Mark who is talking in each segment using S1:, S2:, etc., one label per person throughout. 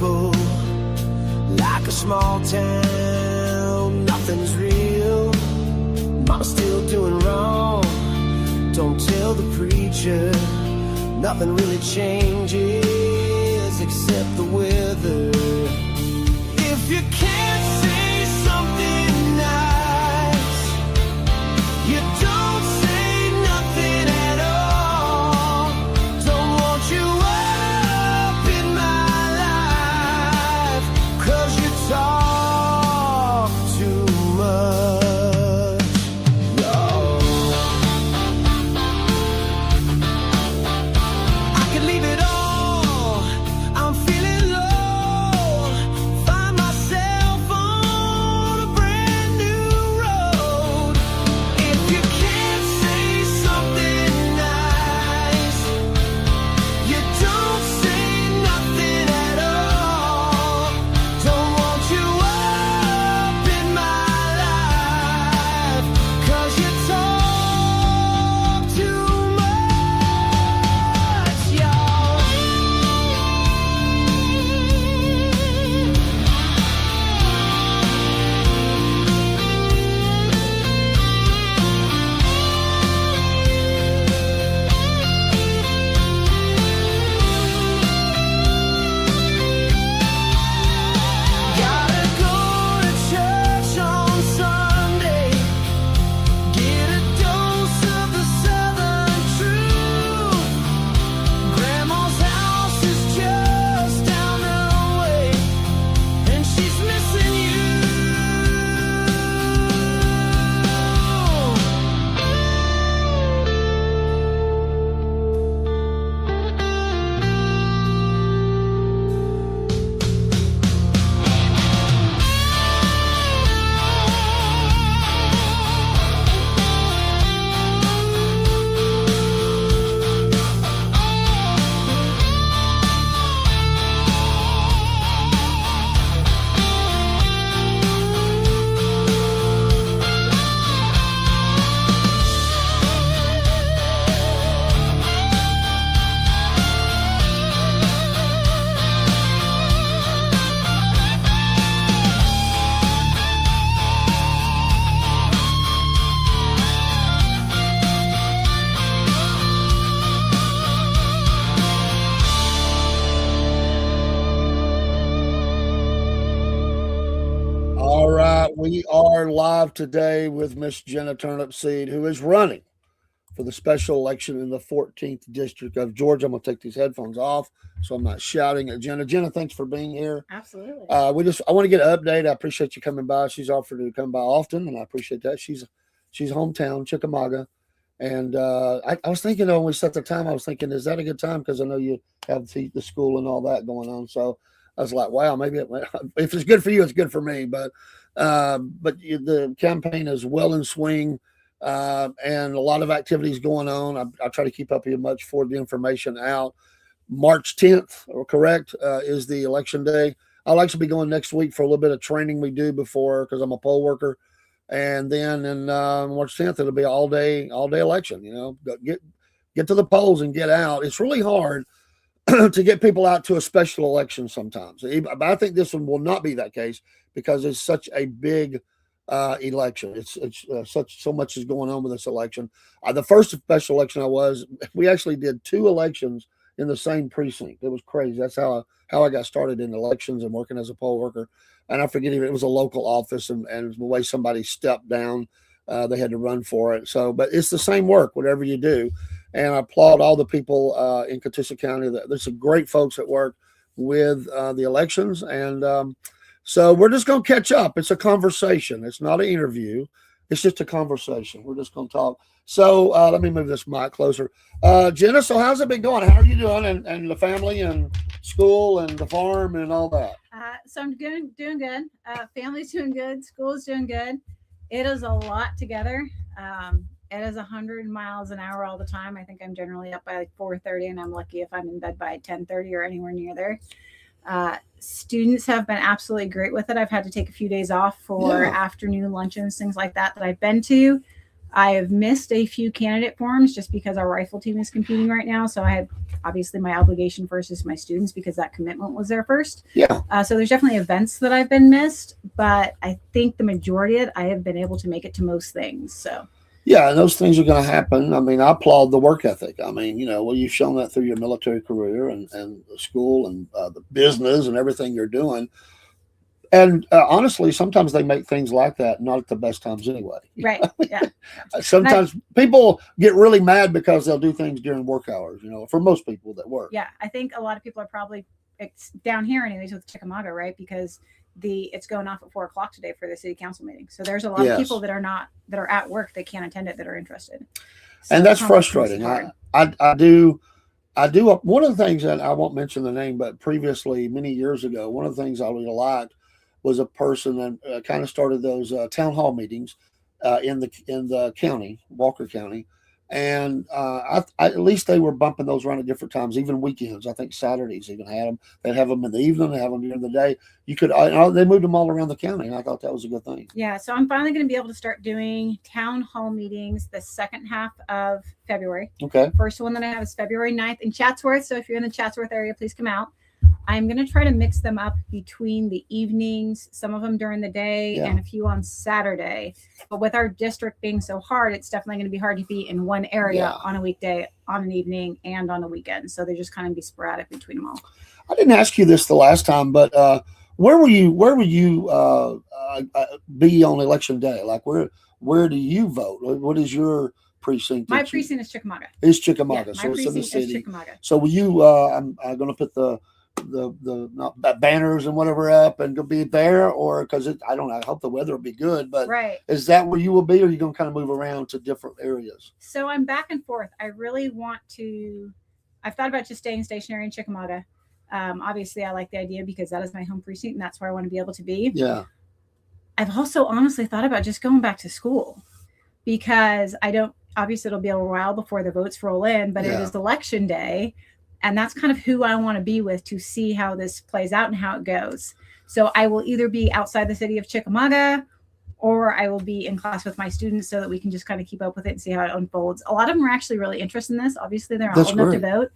S1: people, like a small town, nothing's real. Mama's still doing wrong, don't tell the preacher. Nothing really changes except the weather. If you can't say something nice, you don't say nothing at all. Don't want you up in my life, 'cause you talk too much. I could leave it all, I'm feeling low. Find myself on a brand new road. If you can't say something nice, you don't say nothing at all. Don't want you up in my life, 'cause you talk too much, y'all. Gotta go to church on Sunday, get a dose of the Southern truth. Grandma's house is just down the way, and she's missing you.
S2: All right, we are live today with Miss Jenna Turnipseed, who is running for the special election in the 14th district of Georgia. I'm going to take these headphones off so I'm not shouting at Jenna. Jenna, thanks for being here.
S3: Absolutely.
S2: I want to get an update. I appreciate you coming by. She's offered to come by often, and I appreciate that. She's hometown Chickamauga, and I was thinking when we set the time, I was thinking, is that a good time? Because I know you have the school and all that going on. So I was like, wow, maybe if it's good for you, it's good for me. But the campaign is well in swing, and a lot of activities going on. I try to keep up with much for the information out. March 10th, correct, is the election day. I'll actually be going next week for a little bit of training we do before, because I'm a poll worker. And then in March 10th, it'll be all day election. Get to the polls and get out. It's really hard to get people out to a special election sometimes. But I think this one will not be that case, because it's such a big election. It's so much is going on with this election. The first special election we actually did 2 elections in the same precinct. It was crazy. That's how I got started in elections and working as a poll worker. And I forget even it was a local office, and the way somebody stepped down, they had to run for it. So, but it's the same work, whatever you do. And I applaud all the people in Catoosa County. There's some great folks that work with the elections. And so we're just going to catch up. It's a conversation. It's not an interview. It's just a conversation. We're just going to talk. So let me move this mic closer. Jenna, so how's it been going? How are you doing? And the family and school and the farm and all that?
S3: So I'm doing good. Family's doing good. School's doing good. It is a lot together. It is 100 miles an hour all the time. I think I'm generally up by like 4:30, and I'm lucky if I'm in bed by 10:30 or anywhere near there. Students have been absolutely great with it. I've had to take a few days off for afternoon luncheons, things like that I've been to. I have missed a few candidate forums just because our rifle team is competing right now. So I had obviously my obligation first is my students because that commitment was there first.
S2: Yeah.
S3: So there's definitely events that I've been missed, but I think the majority of it, I have been able to make it to most things. So
S2: Yeah, and those things are going to happen. I mean, I applaud the work ethic. I mean, well, you've shown that through your military career and the school and the business and everything you're doing. And honestly, sometimes they make things like that not at the best times anyway.
S3: right, yeah.
S2: Sometimes people get really mad because they'll do things during work hours, for most people that work.
S3: Yeah, I think a lot of people are probably down here anyways with Chickamauga, right? Because it's going off at 4:00 today for the city council meeting. So there's a lot of people that are at work, they can't attend it, that are interested. So
S2: and that's frustrating. I do. One of the things that I won't mention the name, but previously, many years ago, one of the things I really liked was a person that kind of started those town hall meetings in the county, Walker County, and at least they were bumping those around at different times, even weekends. I think Saturdays even had them. They'd have them in the evening, they have them during the day. They moved them all around the county, and I thought that was a good thing.
S3: Yeah, so I'm finally going to be able to start doing town hall meetings the second half of February.
S2: Okay.
S3: First one that I have is February 9th in Chatsworth. So if you're in the Chatsworth area, please come out. I'm going to try to mix them up between the evenings, some of them during the day, and a few on Saturday. But with our district being so hard, it's definitely going to be hard to be in one area on a weekday, on an evening, and on a weekend. So they just kind of be sporadic between them all.
S2: I didn't ask you this the last time, but where will you be on election day? Like where do you vote? What is your precinct?
S3: My precinct is Chickamauga.
S2: Is Chickamauga,
S3: Yeah,
S2: so it's in the city.
S3: is Chickamauga.
S2: So will you? I'm going to put the banners and whatever up and go be there, or because I don't know. I hope the weather will be good, but is that where you will be, or are you going to kind of move around to different areas?
S3: So I'm back and forth. I really want to. I've thought about just staying stationary in Chickamauga. Obviously, I like the idea because that is my home precinct, and that's where I want to be able to be.
S2: Yeah.
S3: I've also honestly thought about just going back to school because I don't. Obviously, it'll be a while before the votes roll in, but it is election day. And that's kind of who I want to be with to see how this plays out and how it goes. So I will either be outside the city of Chickamauga or I will be in class with my students so that we can just kind of keep up with it and see how it unfolds. A lot of them are actually really interested in this. Obviously, they're not old enough to vote.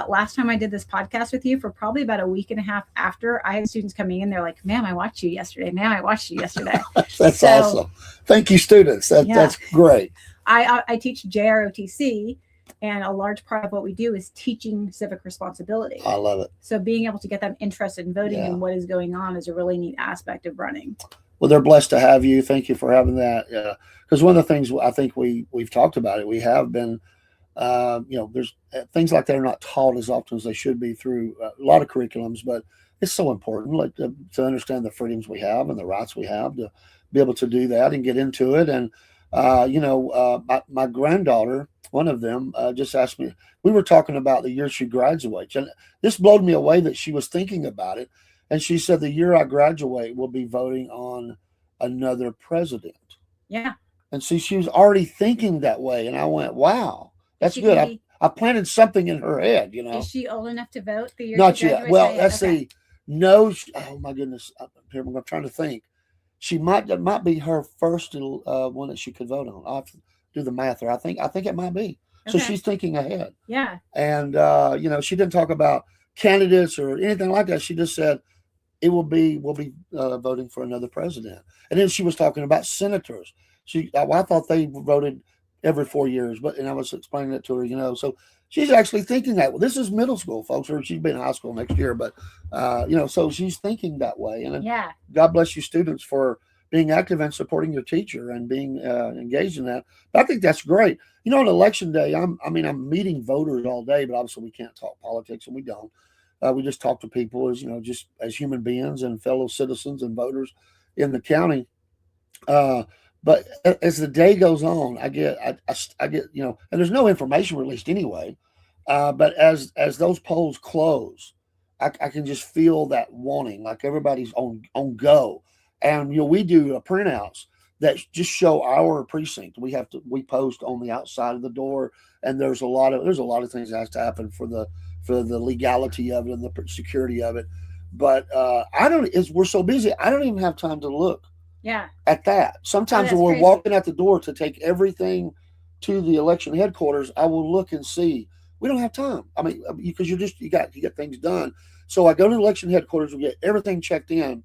S3: Last time I did this podcast with you, for probably about a week and a half after, I had students coming in. They're like, ma'am, I watched you yesterday. Ma'am, I watched you yesterday.
S2: That's awesome. Thank you, students. That's great.
S3: I teach JROTC. And a large part of what we do is teaching civic responsibility.
S2: I love it.
S3: So being able to get them interested in voting and what is going on is a really neat aspect of running.
S2: Well, they're blessed to have you. Thank you for having that. Because one of the things I think we've talked about it, we have been, there's things like that are not taught as often as they should be through a lot of curriculums, but it's so important like to understand the freedoms we have and the rights we have to be able to do that and get into it. And, my granddaughter, one of them just asked me, we were talking about the year she graduates, and this blew me away that she was thinking about it. And she said, the year I graduate, we'll be voting on another president.
S3: Yeah.
S2: And see, she was already thinking that way. And I went, wow, that's good. I planted something in her head,
S3: Is she old enough to vote the year
S2: Not
S3: she
S2: yet.
S3: graduates?
S2: Well, let's see. No, oh my goodness. I'm trying to think. She might be her first one that she could vote on. I'll have to do the math there. I think it might be. So she's thinking ahead.
S3: Yeah.
S2: And she didn't talk about candidates or anything like that. She just said we'll be voting for another president. And then she was talking about senators. I thought they voted every 4 years, and I was explaining it to her, so she's actually thinking that. Well, this is middle school, folks, or she'll be in high school next year, but so she's thinking that way. And God bless you, students, for being active and supporting your teacher and being engaged in that. But I think that's great. On election day, I'm meeting voters all day, but obviously we can't talk politics, and we don't. We just talk to people as just as human beings and fellow citizens and voters in the county. But as the day goes on, I get, and there's no information released anyway. But as those polls close, I can just feel that wanting, like everybody's on go. And we do printouts that just show our precinct. We post on the outside of the door, and there's a lot of things that has to happen for the legality of it and the security of it. But we're so busy, I don't even have time to look.
S3: Yeah.
S2: At that. Sometimes when we're walking out the door to take everything to the election headquarters, I will look and see. We don't have time. I mean, because you got things done. So I go to election headquarters, we get everything checked in,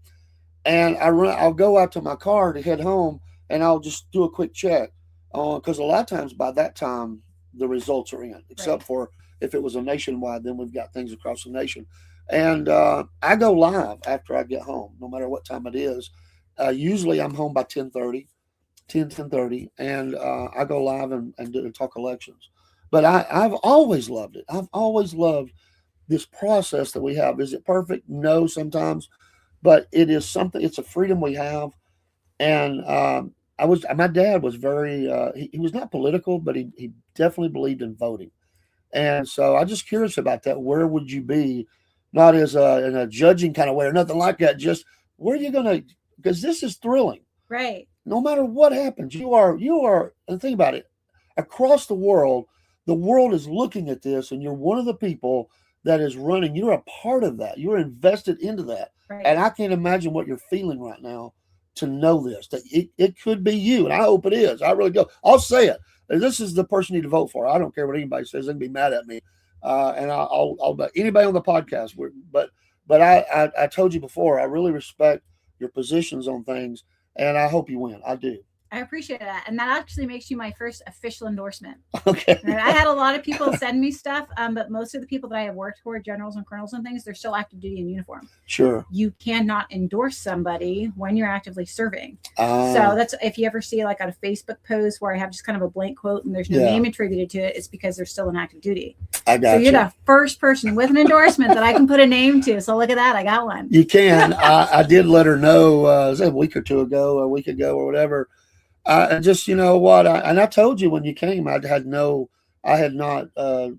S2: and I'll go out to my car to head home, and I'll just do a quick check, because a lot of times by that time the results are in, except for if it was a nationwide, then we've got things across the nation. And I go live after I get home, no matter what time it is. Usually I'm home by 10:30, and I go live and talk elections. But I've always loved it. I've always loved this process that we have. Is it perfect? No, sometimes, but it is something. It's a freedom we have. And my dad was very. He was not political, but he definitely believed in voting. And so I'm just curious about that. Where would you be? Not as in a judging kind of way or nothing like that. Just where are you gonna? Because this is thrilling.
S3: Right.
S2: No matter what happens, you are. And think about it. Across the world is looking at this, and you're one of the people that is running. You're a part of that. You're invested into that.
S3: Right.
S2: And I can't imagine what you're feeling right now to know this. That it could be you, and I hope it is. I really do. I'll say it. This is the person you need to vote for. I don't care what anybody says. They can be mad at me. And I'll anybody on the podcast. But I told you before, I really respect your positions on things, and I hope you win. I do.
S3: I appreciate that. And that actually makes you my first official endorsement.
S2: Okay.
S3: I had a lot of people send me stuff, but most of the people that I have worked for, generals and colonels and things, they're still active duty in uniform.
S2: Sure.
S3: You cannot endorse somebody when you're actively serving. So that's, if you ever see like on a Facebook post where I have just kind of a blank quote and there's no name attributed to it, it's because they're still in active duty.
S2: I got
S3: so you're the first person with an endorsement that I can put a name to. So look at that. I got one.
S2: You can. I did let her know it was a week or two ago, a week ago or whatever. And just, you know what, I told you when you came, I had not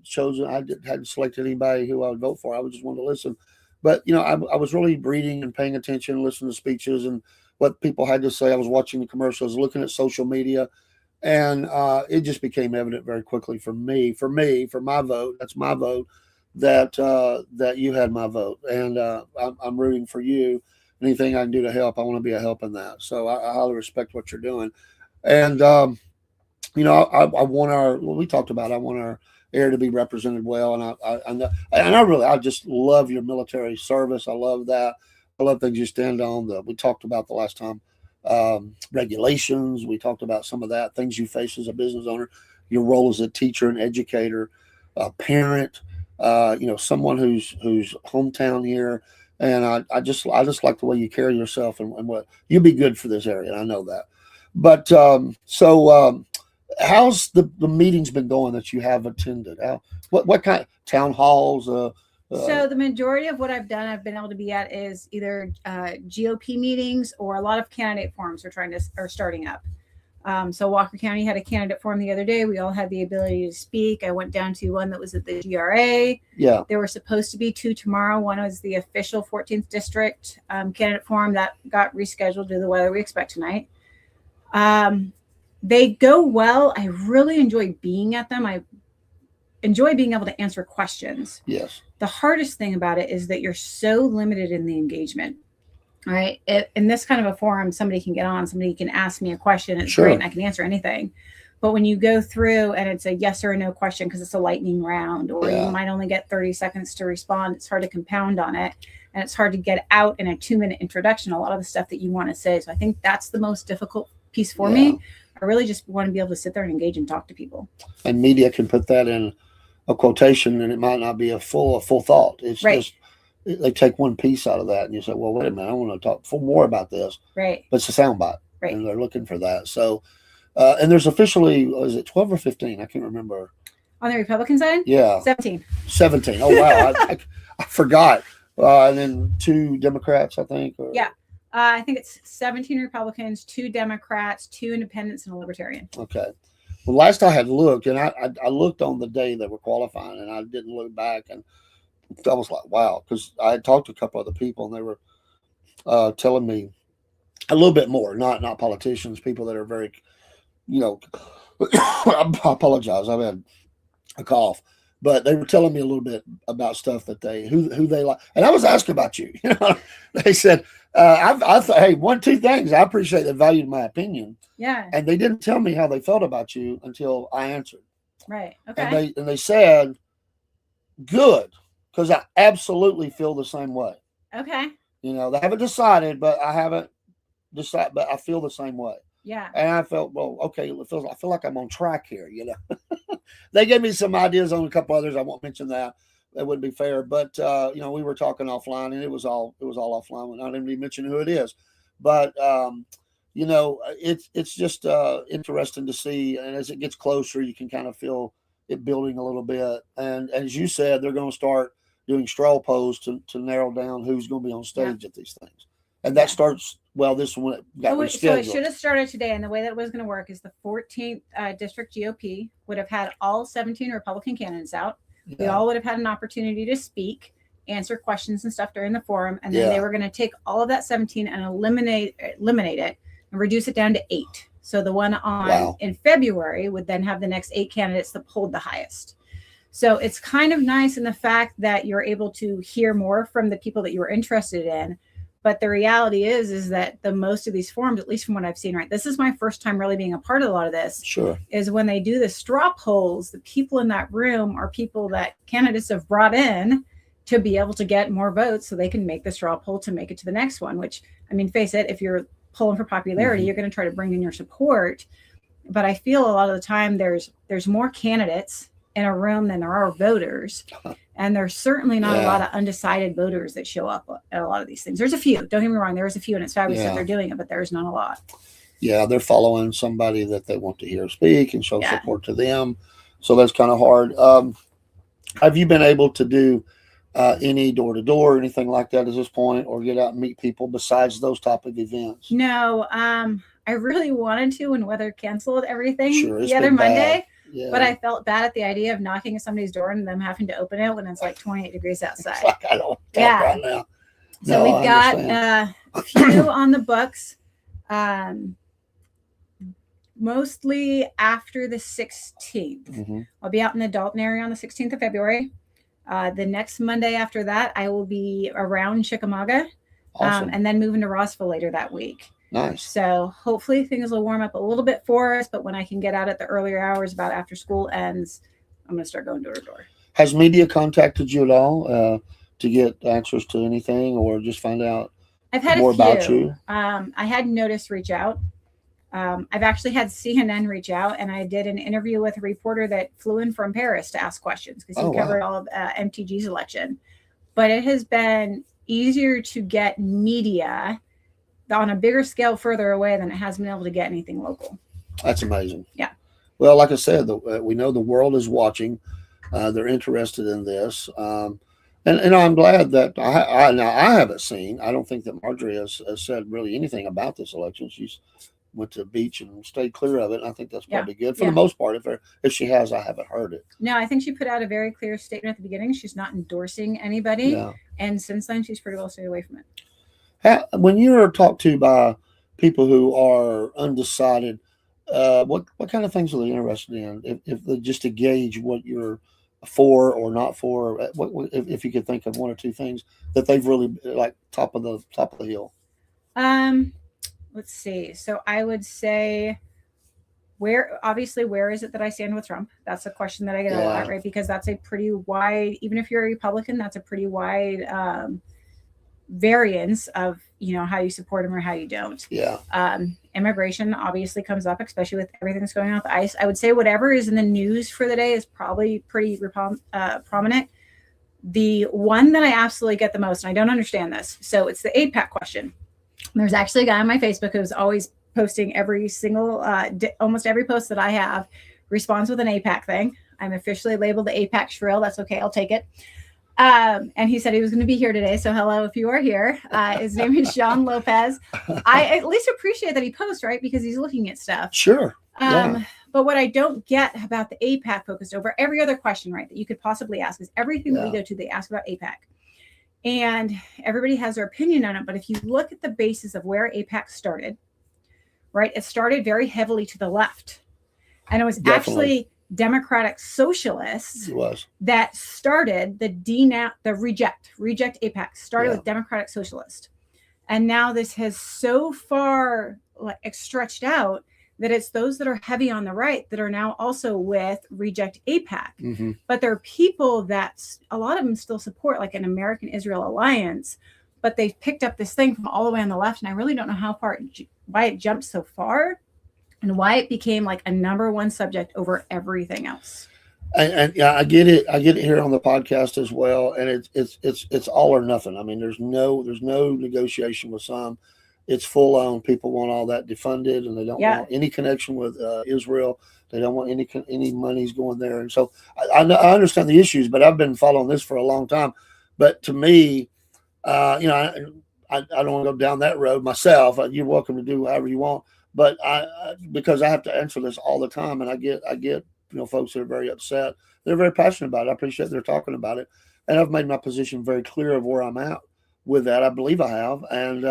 S2: chosen, hadn't selected anybody who I would vote for. I just wanted to listen. But, you know, I was really reading and paying attention, listening to speeches and what people had to say. I was watching the commercials, looking at social media, and it just became evident very quickly for my vote, that's my vote, that you had my vote. And I'm rooting for you. Anything I can do to help, I want to be a help in that. So I highly respect what you're doing. And, you know, I want we talked about, I want our air to be represented well. And I just love your military service. I love that. I love things you stand on. We talked about the last time, regulations. We talked about some of that, things you face as a business owner, your role as a teacher and educator, a parent, you know, someone who's hometown here. And I just like the way you carry yourself and what you'll be good for this area. I know that. But how's the meetings been going that you have attended? What kind of town halls?
S3: So the majority of what I've done, I've been able to be at is either GOP meetings or a lot of candidate forums are starting up. So Walker County had a candidate forum the other day. We all had the ability to speak. I went down to one that was at the GRA.
S2: Yeah. There
S3: were supposed to be 2 tomorrow. One was the official 14th district candidate forum that got rescheduled due to the weather we expect tonight. They go well. I really enjoy being at them. I enjoy being able to answer questions.
S2: Yes.
S3: The hardest thing about it is that you're so limited in the engagement. All right. In this kind of a forum, somebody can get on, somebody can ask me a question. It's great, and I can answer anything. But when you go through and it's a yes or a no question because it's a lightning round, or you might only get 30 seconds to respond, it's hard to compound on it. And it's hard to get out in a 2-minute introduction a lot of the stuff that you want to say. So I think that's the most difficult piece for me. I really just want to be able to sit there and engage and talk to people. And
S2: media can put that in a quotation, and it might not be a full thought. It's just they take one piece out of that, and you say, well, wait a minute, I want to talk more about this.
S3: Right.
S2: But it's a soundbite.
S3: Right.
S2: And they're looking for that. So, and there's officially, is it 12 or 15? I can't remember.
S3: On the Republican side?
S2: Yeah.
S3: 17.
S2: Oh, wow. I forgot. And then 2 Democrats, I think.
S3: Yeah. I think it's 17 Republicans, 2 Democrats, 2 independents, and a libertarian.
S2: Okay. Well, last I had looked, and I looked on the day they were qualifying, and I didn't look back, and I was like, wow, because I had talked to a couple other people, and they were telling me a little bit more, not politicians, people that are very, you know, I apologize, I've had a cough, but they were telling me a little bit about stuff that who they like, and I was asking about you. You know, they said, I thought, hey, 2 things. I appreciate they valued my opinion.
S3: Yeah.
S2: And they didn't tell me how they felt about you until I answered.
S3: Right. Okay.
S2: And they said, good, because I absolutely feel the same way.
S3: Okay.
S2: You know, they haven't decided, but I haven't decided, but I feel the same way.
S3: Yeah.
S2: And I felt, well, okay, I feel like I'm on track here. You know, they gave me some ideas on a couple others. I won't mention that. That wouldn't be fair. But you know, we were talking offline, and it was all offline. I didn't even mention who it is. But you know, it's just interesting to see, and as it gets closer, you can kind of feel it building a little bit. And as you said, they're going to start doing straw polls to narrow down who's going to be on stage at these things, and that starts. Well, this one got rescheduled.
S3: So it should have started today, and the way that it was going to work is the 14th district GOP would have had all 17 Republican candidates out.
S2: Yeah.
S3: We all would have had an opportunity to speak, answer questions and stuff during the forum, and then they were going to take all of that 17 and eliminate it and reduce it down to 8. So the one on in February would then have the next 8 candidates that polled the highest. So it's kind of nice in the fact that you're able to hear more from the people that you were interested in. But the reality is that the most of these forums, at least from what I've seen, right, this is my first time really being a part of a lot of this.
S2: Sure.
S3: Is when they do the straw polls, the people in that room are people that candidates have brought in to be able to get more votes so they can make the straw poll to make it to the next one, which, I mean, face it, if you're polling for popularity, you're going to try to bring in your support. But I feel a lot of the time there's more candidates in a room than there are voters. And there's certainly not a lot of undecided voters that show up at a lot of these things. There's a few. Don't get me wrong. There is a few, and it's fabulous that they're doing it, but there's not a lot.
S2: Yeah, they're following somebody that they want to hear speak and show support to them. So that's kind of hard. Have you been able to do any door-to-door or anything like that at this point, or get out and meet people besides those type of events?
S3: No. I really wanted to, when weather canceled everything
S2: the
S3: other Monday.
S2: Bad. Yeah.
S3: But I felt bad at the idea of knocking at somebody's door and them having to open it when it's like 28 degrees outside.
S2: It's like I don't talk right now.
S3: So we've got a few on the books, mostly after the 16th.
S2: Mm-hmm.
S3: I'll be out in the Dalton area on the 16th of February. The next Monday after that, I will be around Chickamauga, and then moving to Rossville later that week.
S2: Nice.
S3: So hopefully things will warm up a little bit for us, but when I can get out at the earlier hours, about after school ends, I'm going to start going door to door.
S2: Has media contacted you at all to get answers to anything, or just find out more about you?
S3: I had Notice reach out. I've actually had CNN reach out, and I did an interview with a reporter that flew in from Paris to ask questions because he covered all of MTG's election. But it has been easier to get media on a bigger scale further away than it has been able to get anything local.
S2: That's amazing.
S3: Yeah.
S2: Well, like I said, we know the world is watching. They're interested in this. And I'm glad that I haven't seen, I don't think that Marjorie has said really anything about this election. She's went to the beach and stayed clear of it. And I think that's probably good for the most part. If she has, I haven't heard it.
S3: No, I think she put out a very clear statement at the beginning. She's not endorsing anybody.
S2: Yeah.
S3: And since then, she's pretty well stayed away from it.
S2: When you're talked to by people who are undecided, what kind of things are they interested in? If just to gauge what you're for or not for, if you could think of one or two things that they've really like top of the hill.
S3: Let's see. So I would say, where is it that I stand with Trump? That's a question that I get a lot, right? Because that's a pretty wide, even if you're a Republican, that's a pretty wide variance of, how you support him or how you don't.
S2: Yeah.
S3: Immigration obviously comes up, especially with everything that's going on with ICE. I would say whatever is in the news for the day is probably pretty prominent. The one that I absolutely get the most, and I don't understand this, so it's the APAC question. There's actually a guy on my Facebook who's always posting every single, almost every post that I have, responds with an APAC thing. I'm officially labeled the APAC shrill. That's okay. I'll take it. And he said he was going to be here today. So hello, if you are here. His name is Sean Lopez. I at least appreciate that he posts, right? Because he's looking at stuff.
S2: Sure.
S3: But what I don't get about the APAC focused over every other question, right, that you could possibly ask is everything that we go to, they ask about APAC. And everybody has their opinion on it. But if you look at the basis of where APAC started, right, it started very heavily to the left. And it was actually Democratic socialists that started the reject APAC started with Democratic socialist. And now this has so far stretched out that it's those that are heavy on the right that are now also with Reject AIPAC.
S2: Mm-hmm.
S3: But there are people that a lot of them still support, like an American Israel Alliance, but they've picked up this thing from all the way on the left. And I really don't know why it jumped so far and why it became like a number one subject over everything else.
S2: And yeah, I get it. I get it here on the podcast as well. And it's all or nothing. I mean, there's no negotiation with some. It's full on. People want all that defunded, and they don't want any connection with Israel. They don't want any monies going there. And so I understand the issues, but I've been following this for a long time. But to me, I don't want to go down that road myself. You're welcome to do however you want, but because I have to answer this all the time, and I get folks that are very upset. They're very passionate about it. I appreciate they're talking about it, and I've made my position very clear of where I'm at with that. I believe I have, and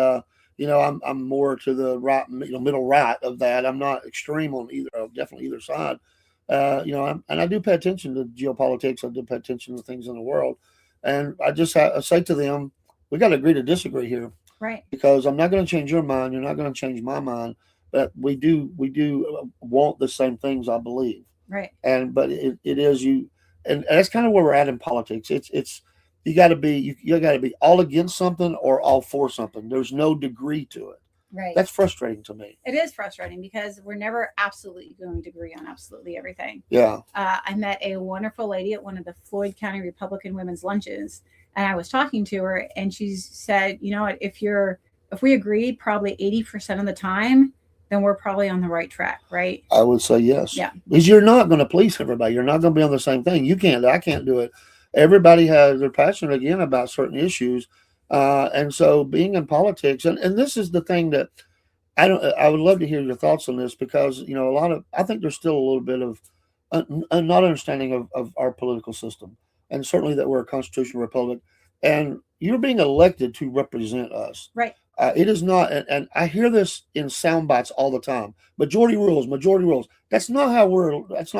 S2: I'm more to the right, middle right of that. I'm not extreme on definitely either side. And I do pay attention to geopolitics. I do pay attention to things in the world, and I just say to them, we got to agree to disagree here,
S3: right? Because
S2: I'm not going to change your mind. You're not going to change my mind, but we do want the same things, I believe.
S3: Right.
S2: But it is you, and that's kind of where we're at in politics. It's you got to be all against something or all for something. There's no degree to it.
S3: Right.
S2: That's frustrating to me.
S3: It is frustrating because we're never absolutely going to agree on absolutely everything.
S2: Yeah.
S3: I met a wonderful lady at one of the Floyd County Republican women's lunches, and I was talking to her, and she said, if we agree probably 80% of the time, then we're probably on the right track, right?
S2: I would say yes.
S3: Yeah.
S2: Because you're not going to please everybody. You're not going to be on the same thing. You can't. I can't do it. Everybody they're passionate again about certain issues. And so being in politics, and this is the thing that I would love to hear your thoughts on this, because, I think there's still a little bit of not understanding of our political system, and certainly that we're a constitutional republic, and you're being elected to represent us.
S3: Right.
S2: It is not, and I hear this in sound bites all the time. Majority rules. That's not how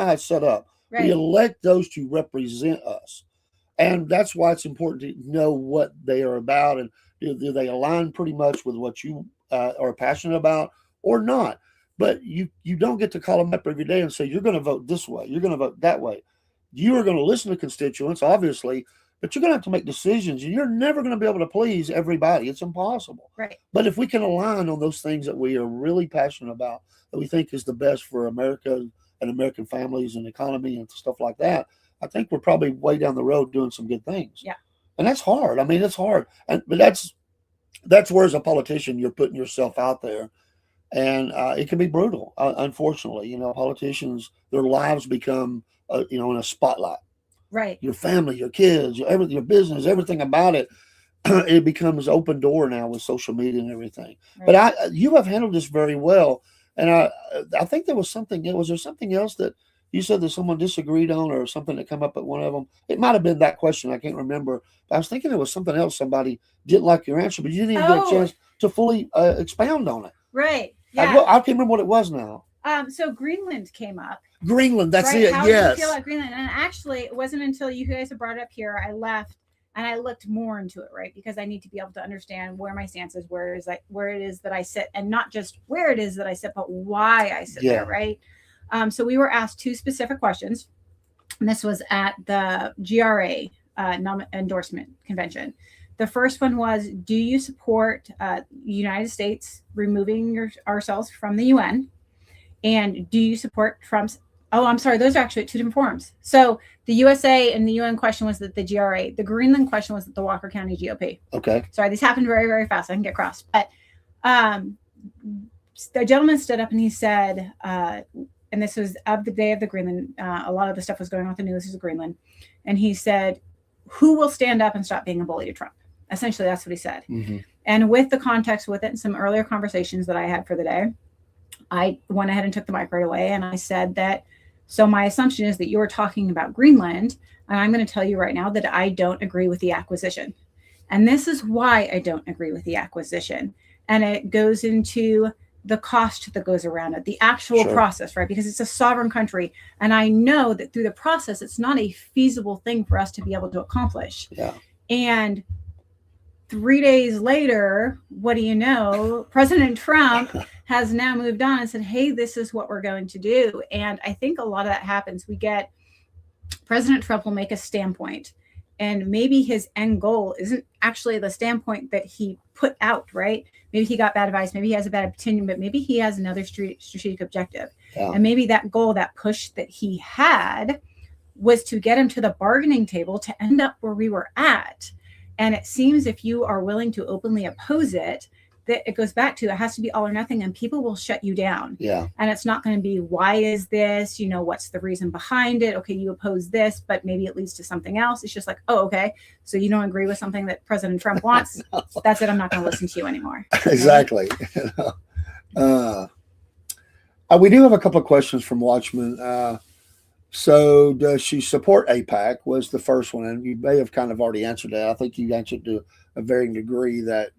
S2: it's set up. Right. We elect those to represent us. And that's why it's important to know what they are about, and do they align pretty much with what you are passionate about or not. But you don't get to call them up every day and say, you're going to vote this way, you're going to vote that way. You are going to listen to constituents, obviously, but you're going to have to make decisions, and you're never going to be able to please everybody. It's impossible.
S3: Right.
S2: But if we can align on those things that we are really passionate about, that we think is the best for America and American families and economy and stuff like that, I think we're probably way down the road doing some good things.
S3: Yeah.
S2: And that's hard. I mean, it's hard. But that's where, as a politician, you're putting yourself out there. And it can be brutal, unfortunately. Politicians, their lives become, in a spotlight.
S3: Right.
S2: Your family, your kids, your business, everything about it. It becomes open door now with social media and everything. Right. But you have handled this very well. And I think there was something. Was there something else that you said that someone disagreed on, or something that came up at one of them? It might have been that question. I can't remember. But I was thinking it was something else. Somebody didn't like your answer, but you didn't even get a chance to fully expound on it.
S3: Right. Yeah.
S2: I can't remember what it was now.
S3: So Greenland came up.
S2: Greenland, that's right?
S3: How
S2: yes.
S3: do you feel about Greenland? And actually, it wasn't until you guys had brought it up here, I left and I looked more into it, right? Because I need to be able to understand where my stance is, where it is that I sit, and not just where it is that I sit, but why I sit there, right? So we were asked two specific questions, and this was at the GRA endorsement convention. The first one was, do you support the United States removing ourselves from the UN? And do you support Trump's? Oh, I'm sorry. Those are actually two different forums. So the USA and the UN question was that the GRA. The Greenland question was that the Walker County GOP.
S2: Okay.
S3: Sorry, these happened very, very fast. I can get crossed. But the gentleman stood up and he said, and this was of the day of the Greenland. A lot of the stuff was going on with the news of Greenland. And he said, who will stand up and stop being a bully to Trump? Essentially, that's what he said. Mm-hmm. And with the context with it and some earlier conversations that I had for the day, I went ahead and took the mic right away. And I said that, so my assumption is that you were talking about Greenland. And I'm going to tell you right now that I don't agree with the acquisition. And this is why I don't agree with the acquisition. And it goes into the cost that goes around it, the actual process, right? Because it's a sovereign country. And I know that through the process, it's not a feasible thing for us to be able to accomplish.
S2: Yeah.
S3: And 3 days later, what do you know? President Trump has now moved on and said, hey, this is what we're going to do. And I think a lot of that happens. We get President Trump will make a standpoint, and maybe his end goal isn't actually the standpoint that he put out, right? Maybe he got bad advice, maybe he has a bad opinion, but maybe he has another strategic objective.
S2: Yeah.
S3: And maybe that goal, that push that he had, was to get him to the bargaining table to end up where we were at. And it seems if you are willing to openly oppose it, that it goes back to, it has to be all or nothing, and people will shut you down.
S2: Yeah.
S3: And it's not going to be, why is this, what's the reason behind it? Okay, you oppose this, but maybe it leads to something else. It's just like, oh, okay, so you don't agree with something that President Trump wants.
S2: No.
S3: That's it, I'm not going to listen to you anymore.
S2: Exactly. We do have a couple of questions from Watchmen. So does she support AIPAC was the first one, and you may have kind of already answered that. I think you answered to a varying degree that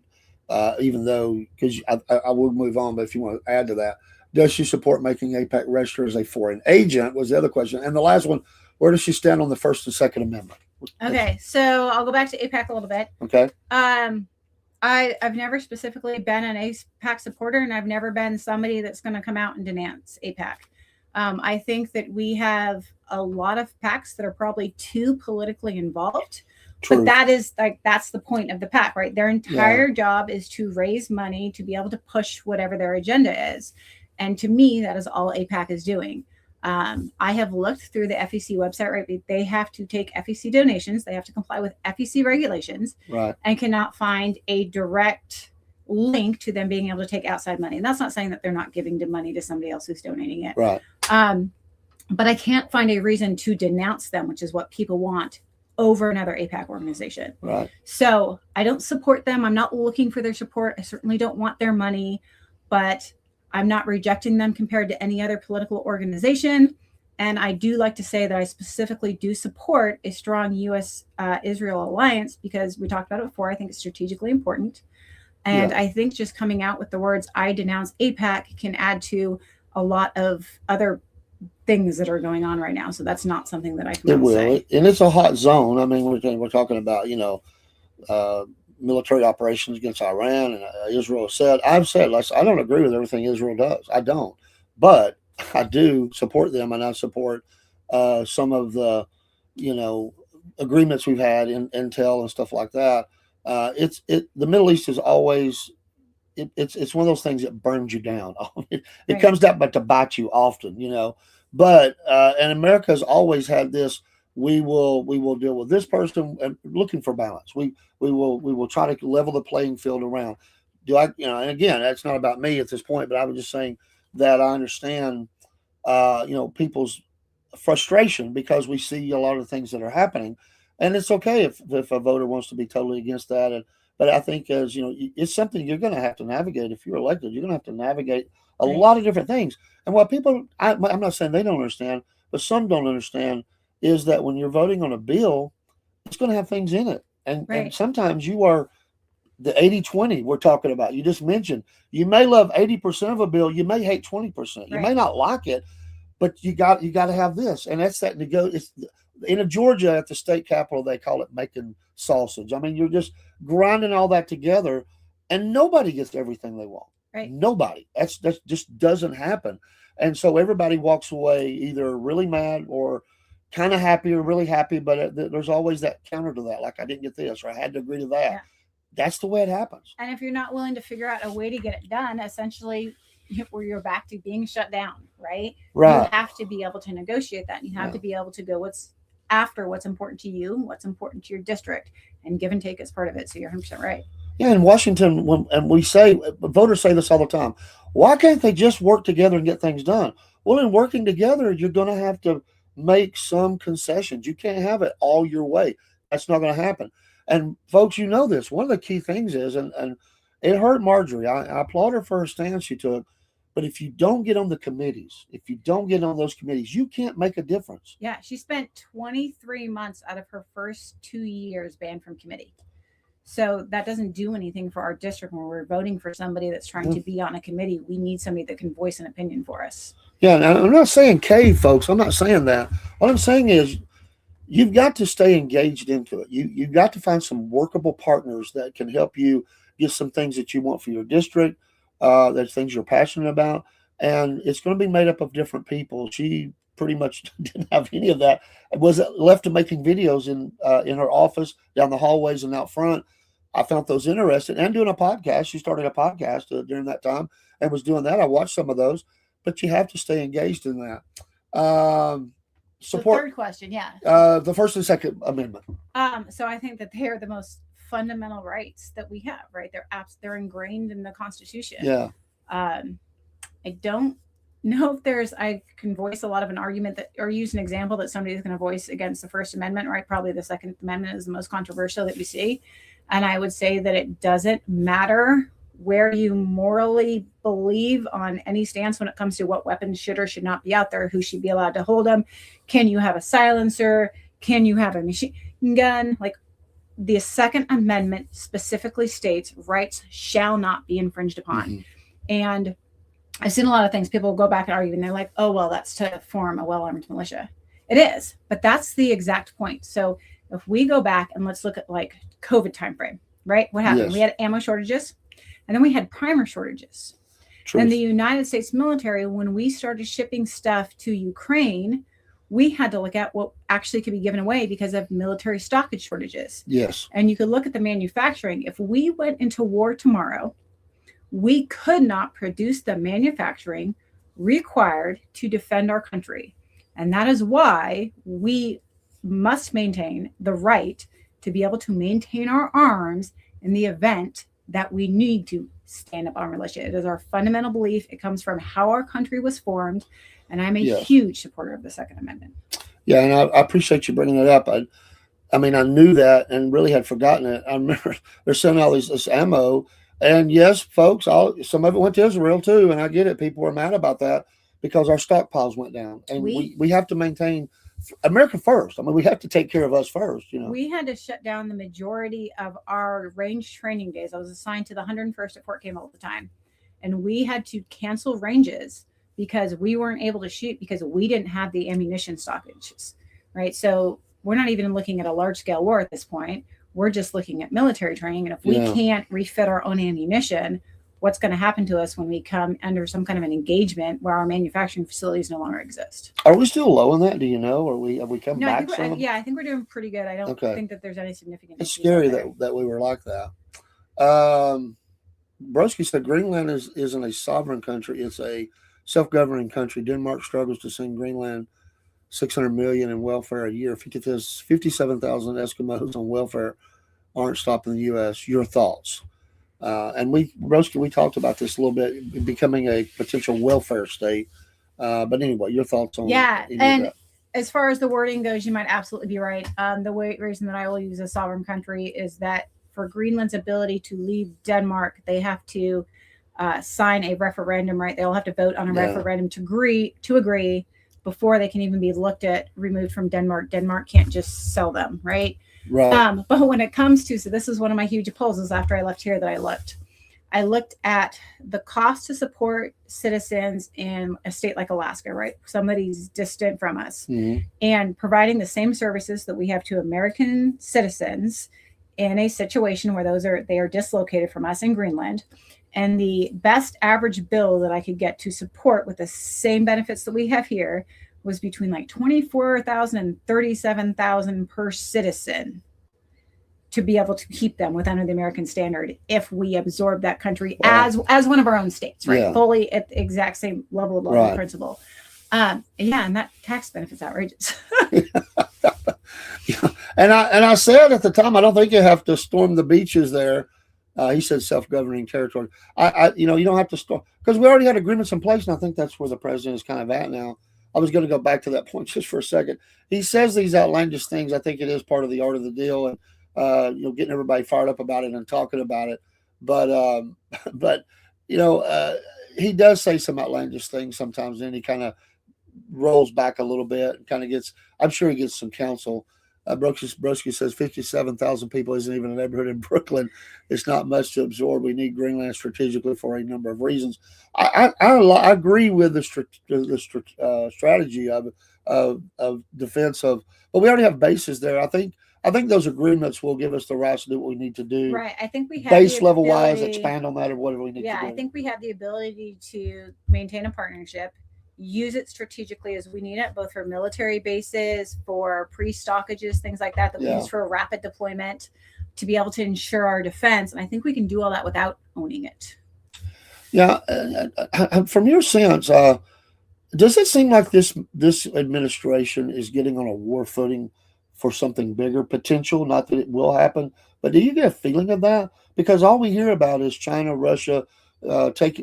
S2: even though, because I will move on, but if you want to add to that, does she support making AIPAC register as a foreign agent was the other question. And the last one, where does she stand on the First and Second Amendment?
S3: Okay, so I'll go back to AIPAC a little bit.
S2: Okay.
S3: I've never specifically been an AIPAC supporter, and I've never been somebody that's going to come out and denounce AIPAC. I think that we have a lot of PACs that are probably too politically involved.
S2: True.
S3: But that's the point of the PAC, right? Their entire job is to raise money to be able to push whatever their agenda is. And to me, that is all AIPAC is doing. I have looked through the FEC website, right? They have to take FEC donations. They have to comply with FEC regulations,
S2: right,
S3: and cannot find a direct link to them being able to take outside money. And that's not saying that they're not giving the money to somebody else who's donating it.
S2: Right.
S3: But I can't find a reason to denounce them, which is what people want, over another AIPAC organization.
S2: Right.
S3: So I don't support them. I'm not looking for their support. I certainly don't want their money, but I'm not rejecting them compared to any other political organization. And I do like to say that I specifically do support a strong U.S.-Israel alliance, because we talked about it before. I think it's strategically important. And I think just coming out with the words, I denounce AIPAC, can add to a lot of other things that are going on right now. So that's not something that I can say.
S2: And it's a hot zone. I mean, we're talking about, military operations against Iran, and Israel said, I've said, I don't agree with everything Israel does. I don't. But I do support them, and I support some of the, agreements we've had in Intel and stuff like that. The Middle East is always, it's one of those things that burns you down. It
S3: Right.
S2: comes down but to bite you often, But and America has always had this. We will deal with this person, and looking for balance. We will try to level the playing field around. And again, that's not about me at this point, but I was just saying that I understand, people's frustration, because we see a lot of things that are happening, and it's okay if a voter wants to be totally against that. But I think, as it's something you're going to have to navigate. If you're elected, you're going to have to navigate a lot of different things. And what people, I'm not saying they don't understand, but some don't understand, is that when you're voting on a bill, it's going to have things in it. And sometimes you are the 80-20 we're talking about. You just mentioned, you may love 80% of a bill, you may hate 20%. You may not like it, but you got to have this. And that's that in Georgia at the state capitol, they call it making sausage. I mean, you're just grinding all that together, and nobody gets everything they want.
S3: Right.
S2: Nobody. That just doesn't happen. And so everybody walks away either really mad or kind of happy or really happy, but there's always that counter to that. Like, I didn't get this, or I had to agree to that.
S3: Yeah.
S2: That's the way it happens.
S3: And if you're not willing to figure out a way to get it done, essentially, where you're back to being shut down, right?
S2: Right.
S3: You have to be able to negotiate that. And you have to be able to go what's important to you, what's important to your district, and give and take is part of it. So you're 100% right.
S2: Yeah, in Washington, voters say this all the time. Why can't they just work together and get things done? Well, in working together, you're going to have to make some concessions. You can't have it all your way. That's not going to happen. And folks, this. One of the key things is, and it hurt Marjorie. I applaud her for her stance she took. But if you don't get on the committees, if you don't get on those committees, you can't make a difference.
S3: Yeah, she spent 23 months out of her first 2 years banned from committee. So that doesn't do anything for our district when we're voting for somebody that's trying to be on a committee. We need somebody that can voice an opinion for us.
S2: Yeah, and I'm not saying cave, folks. I'm not saying that. What I'm saying is, you've got to stay engaged into it. You've got to find some workable partners that can help you get some things that you want for your district. There's things you're passionate about, and it's going to be made up of different people. She pretty much didn't have any of that. Was left to making videos in her office, down the hallways, and out front. I found those interesting, and doing a podcast. She started a podcast during that time and was doing that. I watched some of those, but you have to stay engaged in that.
S3: The
S2: Support
S3: third question, yeah.
S2: the First and Second Amendment.
S3: So I think that they are the most fundamental rights that we have, right? They're ingrained in the Constitution.
S2: Yeah.
S3: I don't know if I can voice a lot of an argument that, or use an example that somebody is going to voice against the First Amendment, right? Probably the Second Amendment is the most controversial that we see. And I would say that it doesn't matter where you morally believe on any stance when it comes to what weapons should or should not be out there, who should be allowed to hold them. Can you have a silencer? Can you have a machine gun? Like, the Second Amendment specifically states rights shall not be infringed upon.
S2: Mm-hmm.
S3: And I've seen a lot of things. People go back and argue, and they're like, oh, well, that's to form a well-armed militia. It is, but that's the exact point. So if we go back and let's look at like COVID timeframe, right? What happened?
S2: Yes.
S3: We had ammo shortages, and then we had primer shortages.
S2: Truth.
S3: And the United States military, when we started shipping stuff to Ukraine, we had to look at what actually could be given away because of military stockage shortages.
S2: Yes.
S3: And you could look at the manufacturing. If we went into war tomorrow, we could not produce the manufacturing required to defend our country. And that is why we must maintain the right to be able to maintain our arms in the event that we need to stand up our militia. It is our fundamental belief. It comes from how our country was formed. And I'm a
S2: Yes.
S3: huge supporter of the Second Amendment.
S2: Yeah, and I appreciate you bringing it up. I mean, I knew that and really had forgotten it. I remember they're sending all this ammo, and yes, folks, some of it went to Israel too, and I get it. People were mad about that because our stockpiles went down, and we have to maintain America first. I mean, we have to take care of us first. You know,
S3: we had to shut down the majority of our range training days. I was assigned to the 101st at Fort Campbell at the time, and we had to cancel ranges because we weren't able to shoot because we didn't have the ammunition stockages, right? So we're not even looking at a large scale war at this point. We're just looking at military training. And if we can't refit our own ammunition, what's going to happen to us when we come under some kind of an engagement where our manufacturing facilities no longer exist?
S2: Are we still low on that? Do you know? Or have we come back some?
S3: I think we're doing pretty good. I don't think that there's any significant.
S2: It's scary that we were like that. Broski said Greenland isn't a sovereign country. It's a self-governing country. Denmark struggles to send Greenland $600 million in welfare a year. 57,000 Eskimos on welfare aren't stopping the U.S. Your thoughts? And Broski, we talked about this a little bit, becoming a potential welfare state. But anyway, your thoughts on
S3: and as far as the wording goes, you might absolutely be right. The reason that I will use a sovereign country is that for Greenland's ability to leave Denmark, they have to sign a referendum, right? They'll have to vote on a referendum to agree before they can even be removed from Denmark. Denmark can't just sell them, right?
S2: Right.
S3: But when it comes to, so this is one of my huge proposals after I left here that I looked at the cost to support citizens in a state like Alaska, right? Somebody's distant from us, and providing the same services that we have to American citizens in a situation where they are dislocated from us in Greenland. And the best average bill that I could get to support with the same benefits that we have here was between like $24,000 and $37,000 per citizen to be able to keep them within the American standard if we absorb that country as one of our own states, right? Fully at the exact same level of law and principle. And that tax benefit's outrageous.
S2: And I said at the time, I don't think you have to storm the beaches there. He said self-governing territory. You don't have to storm because we already had agreements in place, and I think that's where the president is kind of at now. I was going to go back to that point just for a second. He says these outlandish things. I think it is part of the art of the deal, and getting everybody fired up about it and talking about it. But he does say some outlandish things sometimes, and he kind of rolls back a little bit and kind of gets. I'm sure he gets some counsel. Broski says 57,000 people isn't even a neighborhood in Brooklyn. It's not much to absorb. We need Greenland strategically for a number of reasons. I agree with the strategy of defense of, but we already have bases there. I think I think those agreements will give us the rights to do what we need to do.
S3: Right. I think we have
S2: Base
S3: the
S2: level wise,
S3: ability-
S2: expand on that or whatever we need
S3: Yeah,
S2: to do.
S3: I think we have the ability to maintain a partnership, use it strategically as we need it, both for military bases, for pre-stockages, things like that we
S2: Yeah.
S3: use for rapid deployment to be able to ensure our defense. And I think we can do all that without owning it.
S2: Yeah. From your sense, does it seem like this administration is getting on a war footing for something bigger potential? Not that it will happen, but do you get a feeling of that? Because all we hear about is China, Russia,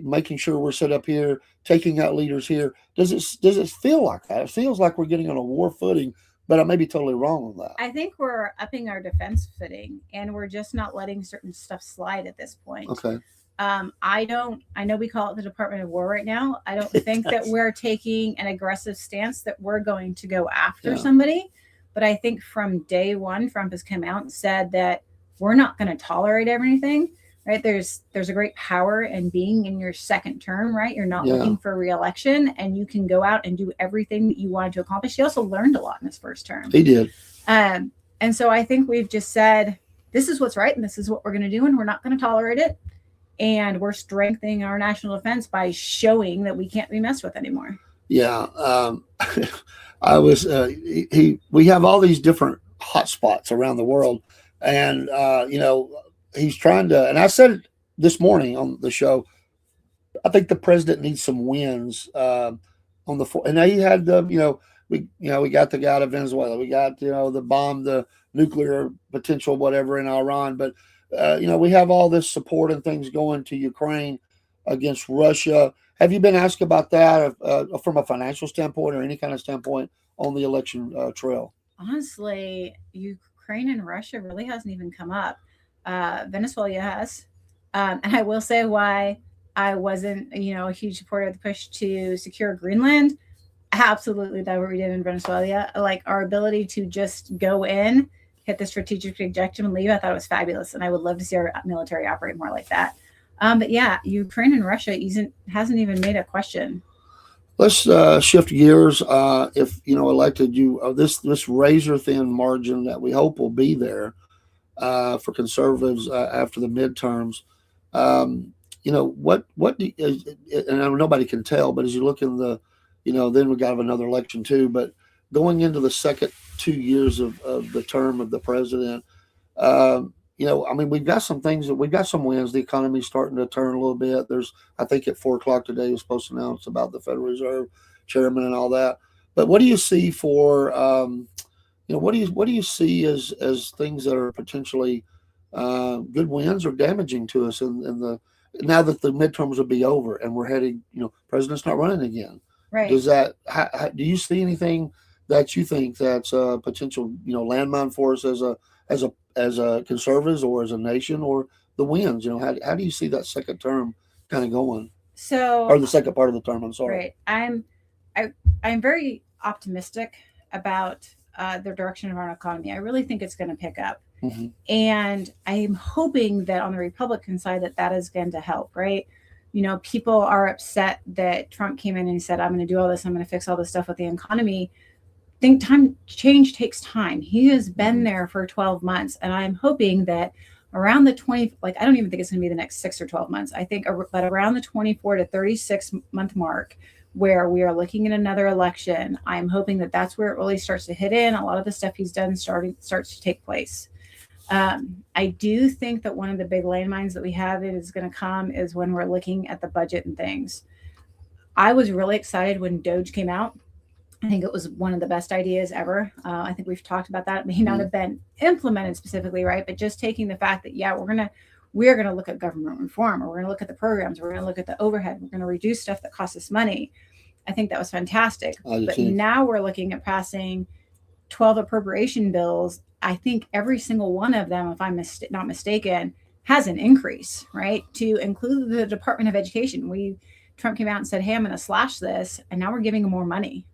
S2: making sure we're set up here, taking out leaders here. Does it feel like that? It feels like we're getting on a war footing, but I may be totally wrong on that.
S3: I think we're upping our defense footing, and we're just not letting certain stuff slide at this point.
S2: Okay.
S3: I know we call it the Department of War right now. I don't think that we're taking an aggressive stance that we're going to go after somebody. But I think from day one, Trump has come out and said that we're not going to tolerate everything, right? There's a great power in being in your second term, right? You're not looking for re-election, and you can go out and do everything that you wanted to accomplish. He also learned a lot in his first term.
S2: He did.
S3: And so I think we've just said, this is what's right, and this is what we're going to do, and we're not going to tolerate it. And we're strengthening our national defense by showing that we can't be messed with anymore.
S2: Yeah. We have all these different hot spots around the world. And, he's trying to, and I said it this morning on the show, I think the president needs some wins on the, and he had we got the guy out of Venezuela. We got, the bomb, the nuclear potential, whatever in Iran. But, we have all this support and things going to Ukraine against Russia. Have you been asked about that from a financial standpoint or any kind of standpoint on the election trail?
S3: Honestly, Ukraine and Russia really hasn't even come up. Venezuela has. And I will say why I wasn't, a huge supporter of the push to secure Greenland. Absolutely, that what we did in Venezuela. Like our ability to just go in, hit the strategic objective and leave, I thought it was fabulous. And I would love to see our military operate more like that. But yeah, Ukraine and Russia hasn't even made a question.
S2: Let's shift gears. If elected, this razor thin margin that we hope will be there for conservatives after the midterms. What do and I know nobody can tell, but as you look in the, then we got another election too. But going into the second 2 years of the term of the president, we've got some things we've got some wins. The economy's starting to turn a little bit. I think at 4:00 today was supposed to announce about the Federal Reserve chairman and all that. But what do you see for, what do you see as things that are potentially good wins or damaging to us now that the midterms will be over and we're heading, president's not running again.
S3: Right.
S2: Do you see anything that you think that's a potential, landmine for us as a conservatives or as a nation, or the wins? How do you see that second term kind of going? Or the second part of the term? I'm sorry.
S3: Right. I'm very optimistic about the direction of our economy. I really think it's going to pick up.
S2: Mm-hmm.
S3: And I'm hoping that on the Republican side that is going to help, right? People are upset that Trump came in and he said, I'm going to do all this. I'm going to fix all this stuff with the economy. I think change takes time. He has been there for 12 months. And I'm hoping that around the 20, I don't even think it's going to be the next 6 or 12 months. I think that around the 24 to 36 month mark, where we are looking at another election, I'm hoping that that's where it really starts to hit in. A lot of the stuff he's done starts to take place. I do think that one of the big landmines that we have is going to come is when we're looking at the budget and things. I was really excited when Doge came out. I think it was one of the best ideas ever. I think we've talked about that. It may not have been implemented specifically, right? But just taking the fact that, we're going to look at government reform, or we're going to look at the programs, we're going to look at the overhead, we're going to reduce stuff that costs us money. I think that was fantastic. But now we're looking at passing 12 appropriation bills. I think every single one of them, if I'm not mistaken, has an increase, right? To include the Department of Education. Trump came out and said, hey, I'm going to slash this. And now we're giving them more money.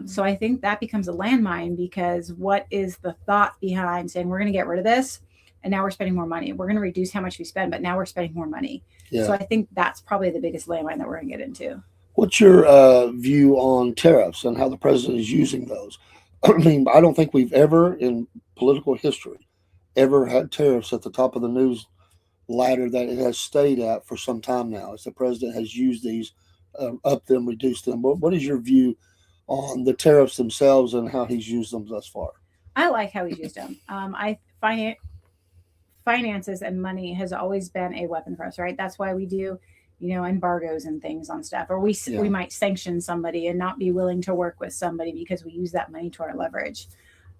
S3: So I think that becomes a landmine, because what is the thought behind saying we're going to get rid of this and now we're spending more money? We're going to reduce how much we spend, but now we're spending more money. Yeah. So I think that's probably the biggest landmine that we're going to get into.
S2: What's your view on tariffs and how the president is using those? I mean, I don't think we've ever in political history ever had tariffs at the top of the news ladder that it has stayed at for some time now. As the president has used these, up them, reduced them. What is your view on the tariffs themselves and how he's used them thus far?
S3: I like how he's used them. I find finances and money has always been a weapon for us, right? That's why we do, embargoes and things on stuff, or we
S2: Yeah.
S3: we might sanction somebody and not be willing to work with somebody because we use that money to our leverage.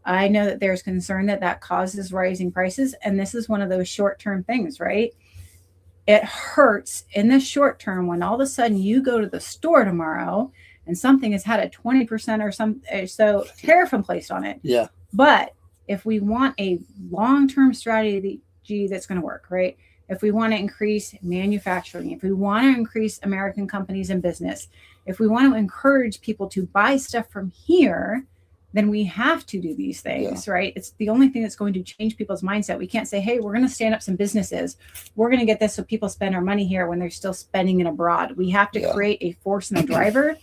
S3: I know that there's concern that that causes rising prices, and this is one of those short-term things, right? It hurts in the short term when all of a sudden you go to the store tomorrow and something has had a 20% or so tariff placed on it.
S2: Yeah.
S3: But if we want a long-term strategy that's going to work, right? If we want to increase manufacturing, if we want to increase American companies and business, if we want to encourage people to buy stuff from here, then we have to do these things, right? It's the only thing that's going to change people's mindset. We can't say, hey, we're going to stand up some businesses. We're going to get this so people spend our money here when they're still spending it abroad. We have to create a force and a driver.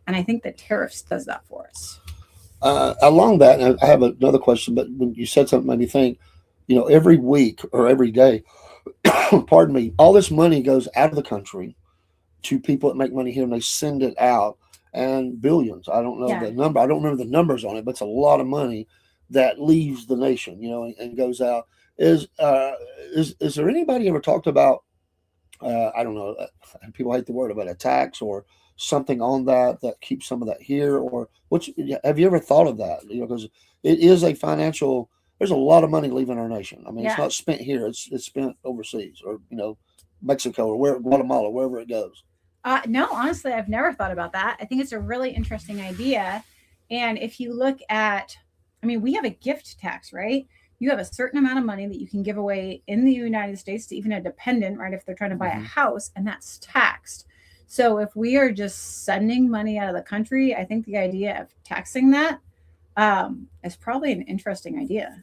S3: And I think the tariffs does that for us.
S2: Along that, and I have another question, but when you said something made me think, every week or every day, pardon me, all this money goes out of the country to people that make money here and they send it out, and billions. I don't know the number. I don't remember the numbers on it, but it's a lot of money that leaves the nation, and goes out. Is there anybody ever talked about, I don't know, people hate the word, about a tax or something on that keeps some of that here, or have you ever thought of that? Because it is a financial. There's a lot of money leaving our nation. I mean, it's not spent here; it's spent overseas, or Mexico, or Guatemala, wherever it goes.
S3: No, honestly, I've never thought about that. I think it's a really interesting idea. And if you look at, we have a gift tax, right? You have a certain amount of money that you can give away in the United States to even a dependent, right? If they're trying to buy a house, and that's taxed. So if we are just sending money out of the country, I think the idea of taxing that is probably an interesting idea.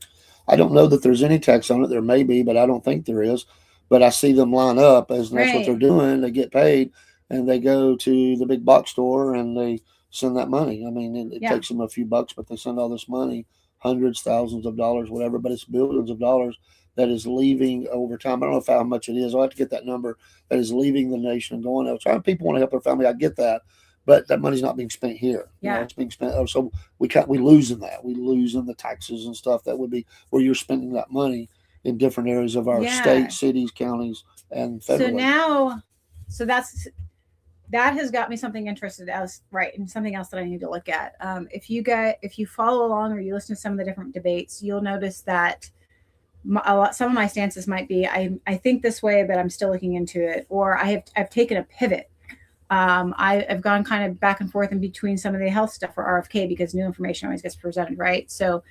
S2: I don't know that there's any tax on it. There may be, but I don't think there is. But I see them line up as that's what they're doing. They get paid and they go to the big box store and they send that money. I mean, it takes them a few bucks, but they send all this money, hundreds, thousands of dollars, whatever, but it's billions of dollars that is leaving over time. I don't know how much it is. I'll have to get that number that is leaving the nation and going elsewhere. People want to help their family. I get that. But that money's not being spent here. It's being spent. So we lose in that. We lose in the taxes and stuff. That would be where you're spending that money in different areas of our state, cities, counties, and federal.
S3: So that has got me something interested else, right? And something else that I need to look at. If you follow along or you listen to some of the different debates, you'll notice that some of my stances might be, I think this way, but I'm still looking into it, or I've taken a pivot. I've gone kind of back and forth in between some of the health stuff for RFK because new information always gets presented, right? So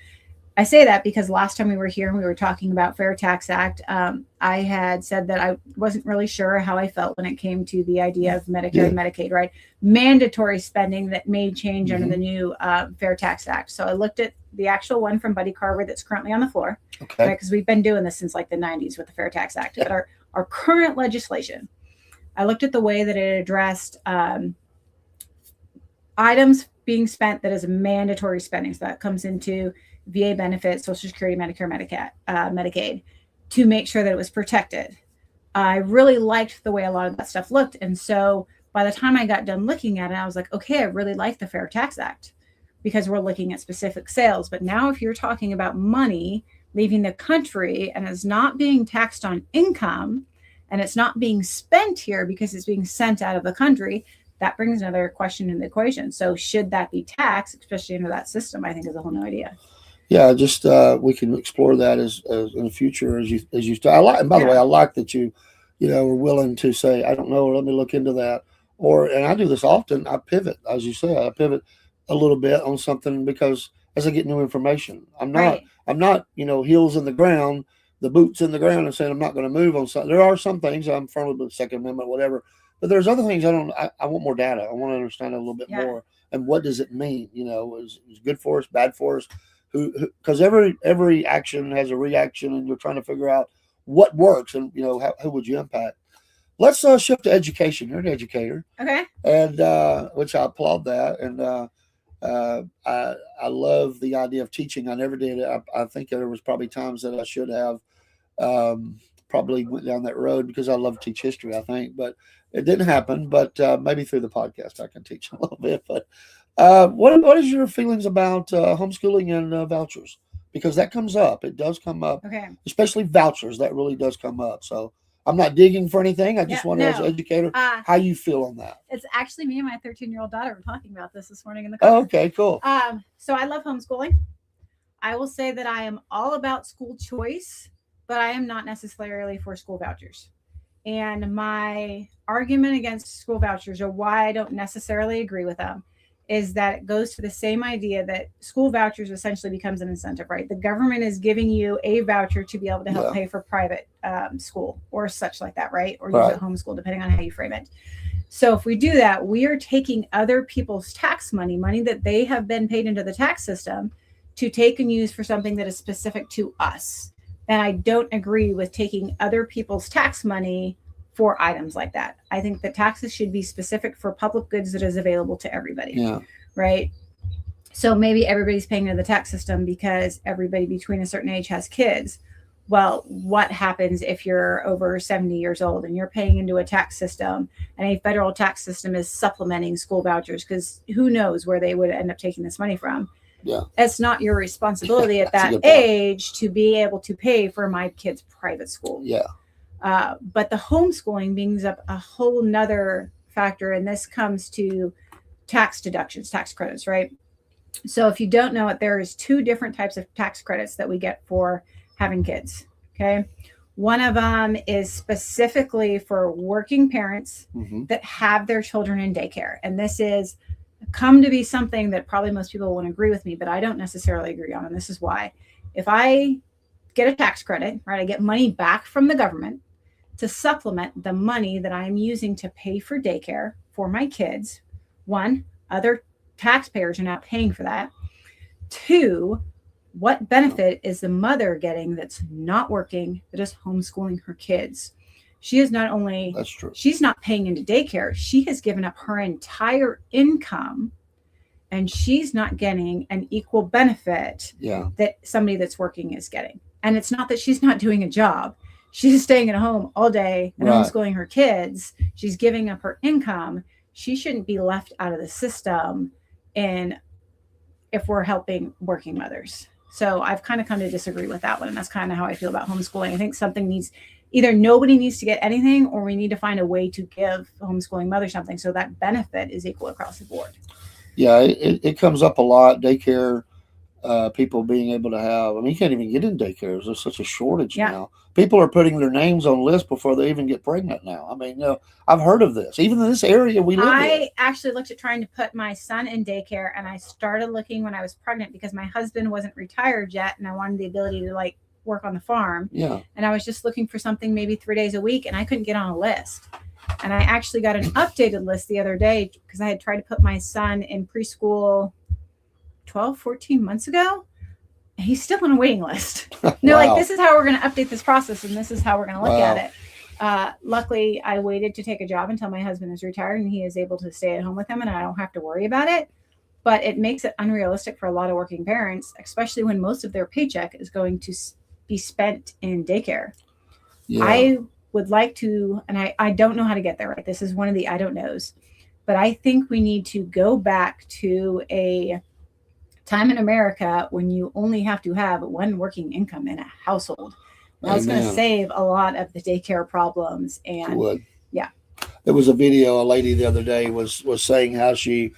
S3: I say that because last time we were here and we were talking about Fair Tax Act, I had said that I wasn't really sure how I felt when it came to the idea of Medicare and Medicaid, right? Mandatory spending that may change under the new Fair Tax Act. So I looked at the actual one from Buddy Carver that's currently on the floor, right? Because we've been doing this since like the 90s with the Fair Tax Act. But our current legislation, I looked at the way that it addressed items being spent that is mandatory spending. So that comes into VA benefits, Social Security, Medicare, Medicaid, to make sure that it was protected. I really liked the way a lot of that stuff looked. And so by the time I got done looking at it, I was like, okay, I really like the Fair Tax Act because we're looking at specific sales. But now if you're talking about money leaving the country and it's not being taxed on income, and it's not being spent here because it's being sent out of the country, that brings another question in the equation. So should that be taxed, especially under that system? I think is a whole new idea.
S2: Yeah, just we can explore that as in the future as you start. I like, and by the way, I like that you are willing to say, I don't know, let me look into that. And I do this often. I pivot, as you say, I pivot a little bit on something because as I get new information, I'm not heels in the ground, the boots in the ground, and saying I'm not going to move on something. There are some things I'm firm with the Second Amendment, whatever, but there's other things I want more data. I want to understand it a little bit more. And what does it mean? Is good for us, bad for us? Because every action has a reaction, and you're trying to figure out what works, and who would you impact. Let's shift to education. You're an educator,
S3: okay,
S2: and which I applaud that. And I love the idea of teaching. I never did it. I think there was probably times that I should have probably went down that road because I love to teach history, I think, but it didn't happen. But maybe through the podcast, I can teach a little bit. But what is your feelings about homeschooling and vouchers? Because that comes up. It does come up,
S3: Okay.
S2: especially vouchers. That really does come up. So I'm not digging for anything. I just
S3: Yeah,
S2: wonder, as an
S3: no.
S2: educator, how you feel on that.
S3: It's actually me and my 13-year-old daughter were talking about this morning in the
S2: Oh,
S3: car.
S2: okay, cool.
S3: So I love homeschooling. I will say that I am all about school choice, but I am not necessarily for school vouchers. And my argument against school vouchers, or why I don't necessarily agree with them, is that it goes to the same idea that school vouchers essentially becomes an incentive, right? The government is giving you a voucher to be able to help
S2: Yeah.
S3: pay for private school or such like that, right? Or use
S2: Right.
S3: a homeschool, depending on how you frame it. So if we do that, we are taking other people's tax money that they have been paid into the tax system, to take and use for something that is specific to us. And I don't agree with taking other people's tax money for items like that. I think the taxes should be specific for public goods that is available to everybody.
S2: Yeah.
S3: Right. So maybe everybody's paying into the tax system because everybody between a certain age has kids. Well, what happens if you're over 70 years old and you're paying into a tax system, and a federal tax system is supplementing school vouchers? Because who knows where they would end up taking this money from.
S2: Yeah.
S3: It's not your responsibility at
S2: That's a
S3: that
S2: good point.
S3: age to be able to pay for my kid's private school.
S2: Yeah.
S3: But the homeschooling brings up a whole nother factor, and this comes to tax deductions, tax credits, right? So if you don't know it, there is two different types of tax credits that we get for having kids. Okay. One of them is specifically for working parents
S2: Hmm.
S3: that have their children in daycare. And this is come to be something that probably most people won't agree with me, but I don't necessarily agree on. And this is why. If I get a tax credit, right, I get money back from the government to supplement the money that I'm using to pay for daycare for my kids. One, other taxpayers are not paying for that. Two, what benefit is the mother getting that's not working, that is homeschooling her kids? She is not only,
S2: That's true.
S3: she's not paying into daycare, she has given up her entire income, and she's not getting an equal benefit
S2: Yeah.
S3: that somebody that's working is getting. And it's not that she's not doing a job. She's staying at home all day and
S2: Right.
S3: homeschooling her kids. She's giving up her income. She shouldn't be left out of the system. And if we're helping working mothers. So I've kind of come to disagree with that one. And that's kind of how I feel about homeschooling. I think something needs, either nobody needs to get anything, or we need to find a way to give homeschooling mothers something so that benefit is equal across the board.
S2: Yeah, it comes up a lot. Daycare, people being able to have. I mean, you can't even get in daycares. There's such a shortage
S3: Yeah.
S2: now. People are putting their names on lists before they even get pregnant now. I mean, I've heard of this. Even in this area we live in.
S3: I actually looked at trying to put my son in daycare, and I started looking when I was pregnant because my husband wasn't retired yet, and I wanted the ability to like work on the farm.
S2: Yeah.
S3: And I was just looking for something maybe 3 days a week, and I couldn't get on a list. And I actually got an updated list the other day because I had tried to put my son in preschool 12, 14 months ago. And he's still on a waiting list. No,
S2: Wow.
S3: like, this is how we're going to update this process, and this is how we're going to look
S2: Wow.
S3: at it. Luckily, I waited to take a job until my husband is retired, and he is able to stay at home with him, and I don't have to worry about it. But it makes it unrealistic for a lot of working parents, especially when most of their paycheck is going to be spent in daycare.
S2: Yeah.
S3: I would like to, and I don't know how to get there, right? This is one of the I don't knows. But I think we need to go back to a time in America when you only have to have one working income in a household. That's going to
S2: Amen.
S3: save a lot of the daycare problems.
S2: It
S3: And
S2: would.
S3: yeah.
S2: There was a video. A lady the other day was saying how she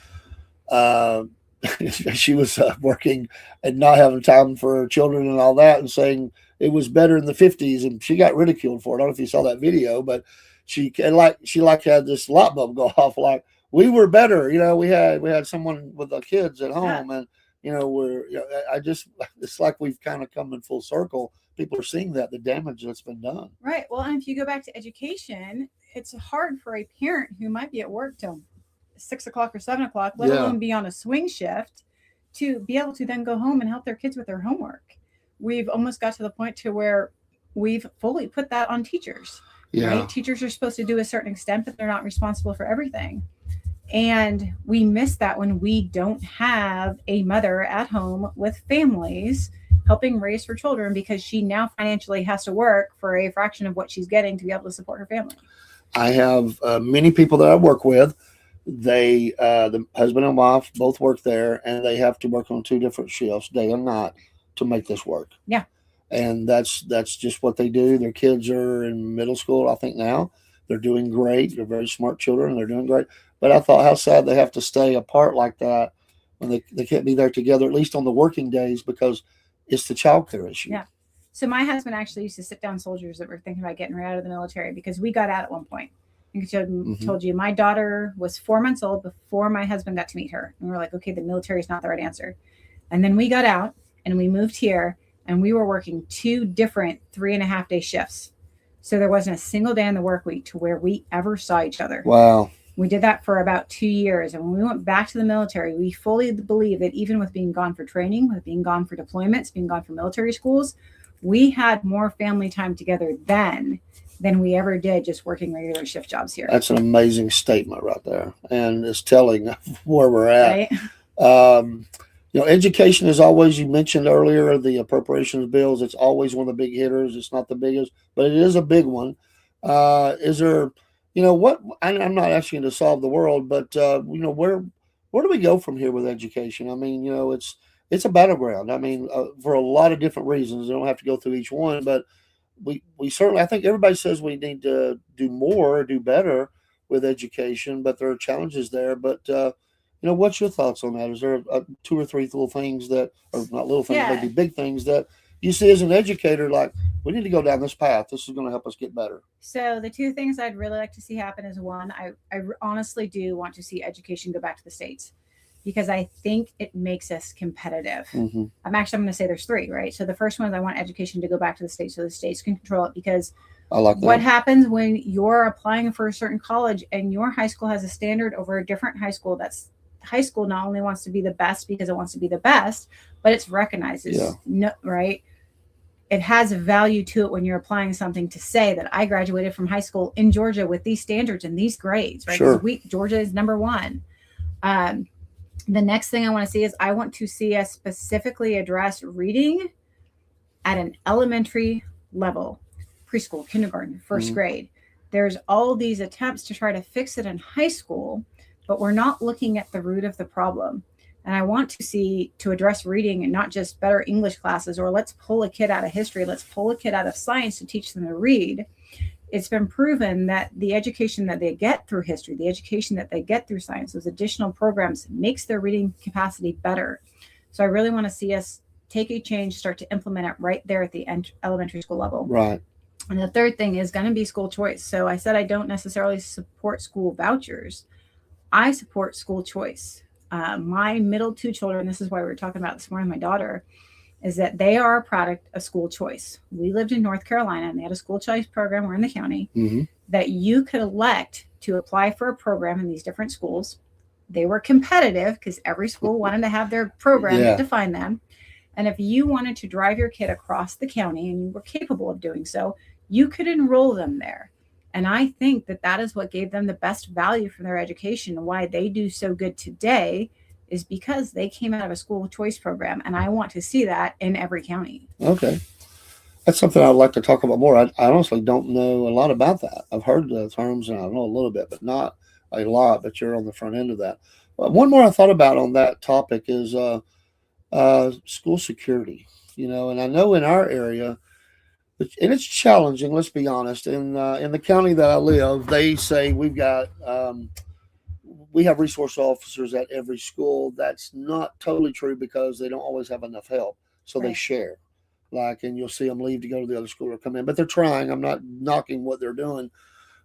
S2: she was working and not having time for her children and all that, and saying it was better in the 50s, and she got ridiculed for it. I don't know if you saw that video, but she had this light bulb go off, like, we were better. We had someone with the kids at home, and it's like we've kind of come in full circle. People are seeing that the damage that's been done.
S3: Right. Well, and if you go back to education, it's hard for a parent who might be at work till 6 o'clock or 7 o'clock, let
S2: Yeah.
S3: alone be on a swing shift, to be able to then go home and help their kids with their homework. We've almost got to the point to where we've fully put that on teachers.
S2: Yeah.
S3: Right? Teachers are supposed to do a certain extent, but they're not responsible for everything. And we miss that when we don't have a mother at home with families helping raise her children, because she now financially has to work for a fraction of what she's getting to be able to support her family.
S2: I have many people that I work with. They, the husband and wife, both work there, and they have to work on two different shifts, day and night, to make this work.
S3: Yeah.
S2: And that's just what they do. Their kids are in middle school, I think now. They're doing great. They're very smart children. They're doing great. But I thought how sad they have to stay apart like that when they can't be there together, at least on the working days, because it's the child care issue.
S3: Yeah. So my husband actually used to sit down soldiers that were thinking about getting right out of the military, because we got out at one point. I think I told you my daughter was 4 months old before my husband got to meet her. And we were like, okay, the military is not the right answer. And then we got out and we moved here, and we were working 2 different 3.5-day shifts. So there wasn't a single day in the work week to where we ever saw each other.
S2: Wow.
S3: We did that for about 2 years. And when we went back to the military, we fully believe that even with being gone for training, with being gone for deployments, being gone for military schools, we had more family time together then than we ever did just working regular shift jobs here.
S2: That's an amazing statement right there. And it's telling where we're at.
S3: Right?
S2: Education is always, you mentioned earlier, the appropriations bills. It's always one of the big hitters. It's not the biggest, but it is a big one. Is there, what, I'm not asking you to solve the world, but, where do we go from here with education? I mean, it's a battleground. I mean, for a lot of different reasons. I don't have to go through each one, but we certainly, I think everybody says we need to do more, do better with education, but there are challenges there. But, what's your thoughts on that? Is there 2 or 3 little things that, or not little things,
S3: Yeah.
S2: maybe big things that you see as an educator, like, we need to go down this path. This is going to help us get better.
S3: So the 2 things I'd really like to see happen is, one, I honestly do want to see education go back to the states, because I think it makes us competitive.
S2: Mm-hmm.
S3: I'm going to say there's 3, right? So the first one is I want education to go back to the states so the states can control it, because
S2: I like that.
S3: what happens when you're applying for a certain college and your high school has a standard over a different high school? That's high school not only wants to be the best because it wants to be the best, but it's recognized as no, right? It has a value to it when you're applying something to say that I graduated from high school in Georgia with these standards and these grades, right?
S2: Sure.
S3: Georgia is number 1. The next thing I want to see is I want to see us specifically address reading at an elementary level, preschool, kindergarten, first grade. There's all these attempts to try to fix it in high school, but we're not looking at the root of the problem. And I want to address reading, and not just better English classes, or let's pull a kid out of history, let's pull a kid out of science to teach them to read. It's been proven that the education that they get through history, the education that they get through science, those additional programs makes their reading capacity better. So I really want to see us take a change, start to implement it right there at the elementary school level.
S2: Right.
S3: And the third thing is going to be school choice. So I said I don't necessarily support school vouchers. I support school choice. My middle 2 children, this is why we were talking about this morning, my daughter, is that they are a product of school choice. We lived in North Carolina, and they had a school choice program. We're in the county that you could elect to apply for a program in these different schools. They were competitive because every school wanted to have their program that defined them. And if you wanted to drive your kid across the county and you were capable of doing so, you could enroll them there. And I think that is what gave them the best value for their education, and why they do so good today is because they came out of a school choice program. And I want to see that in every county.
S2: Okay. That's something I'd like to talk about more. I honestly don't know a lot about that. I've heard the terms and I know a little bit, but not a lot, but you're on the front end of that. One more I thought about on that topic is school security, and I know in our area, and it's challenging, let's be honest, in the county that I live, they say we have resource officers at every school. That's not totally true because they don't always have enough help. So they share, and you'll see them leave to go to the other school or come in, but they're trying. I'm not knocking what they're doing,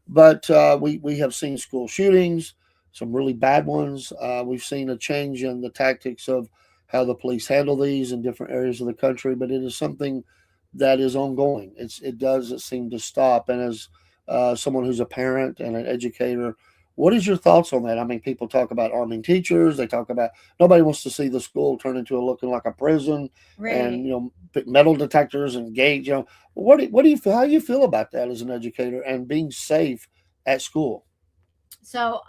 S2: but we have seen school shootings, some really bad ones. We've seen a change in the tactics of how the police handle these in different areas of the country, but it is something that is ongoing. It doesn't seem to stop. And as someone who's a parent and an educator, what is your thoughts on that? I mean, people talk about arming teachers. They talk about nobody wants to see the school turn into looking like a prison, and metal detectors and gates. What do you feel? How do you feel about that as an educator and being safe at school?
S3: So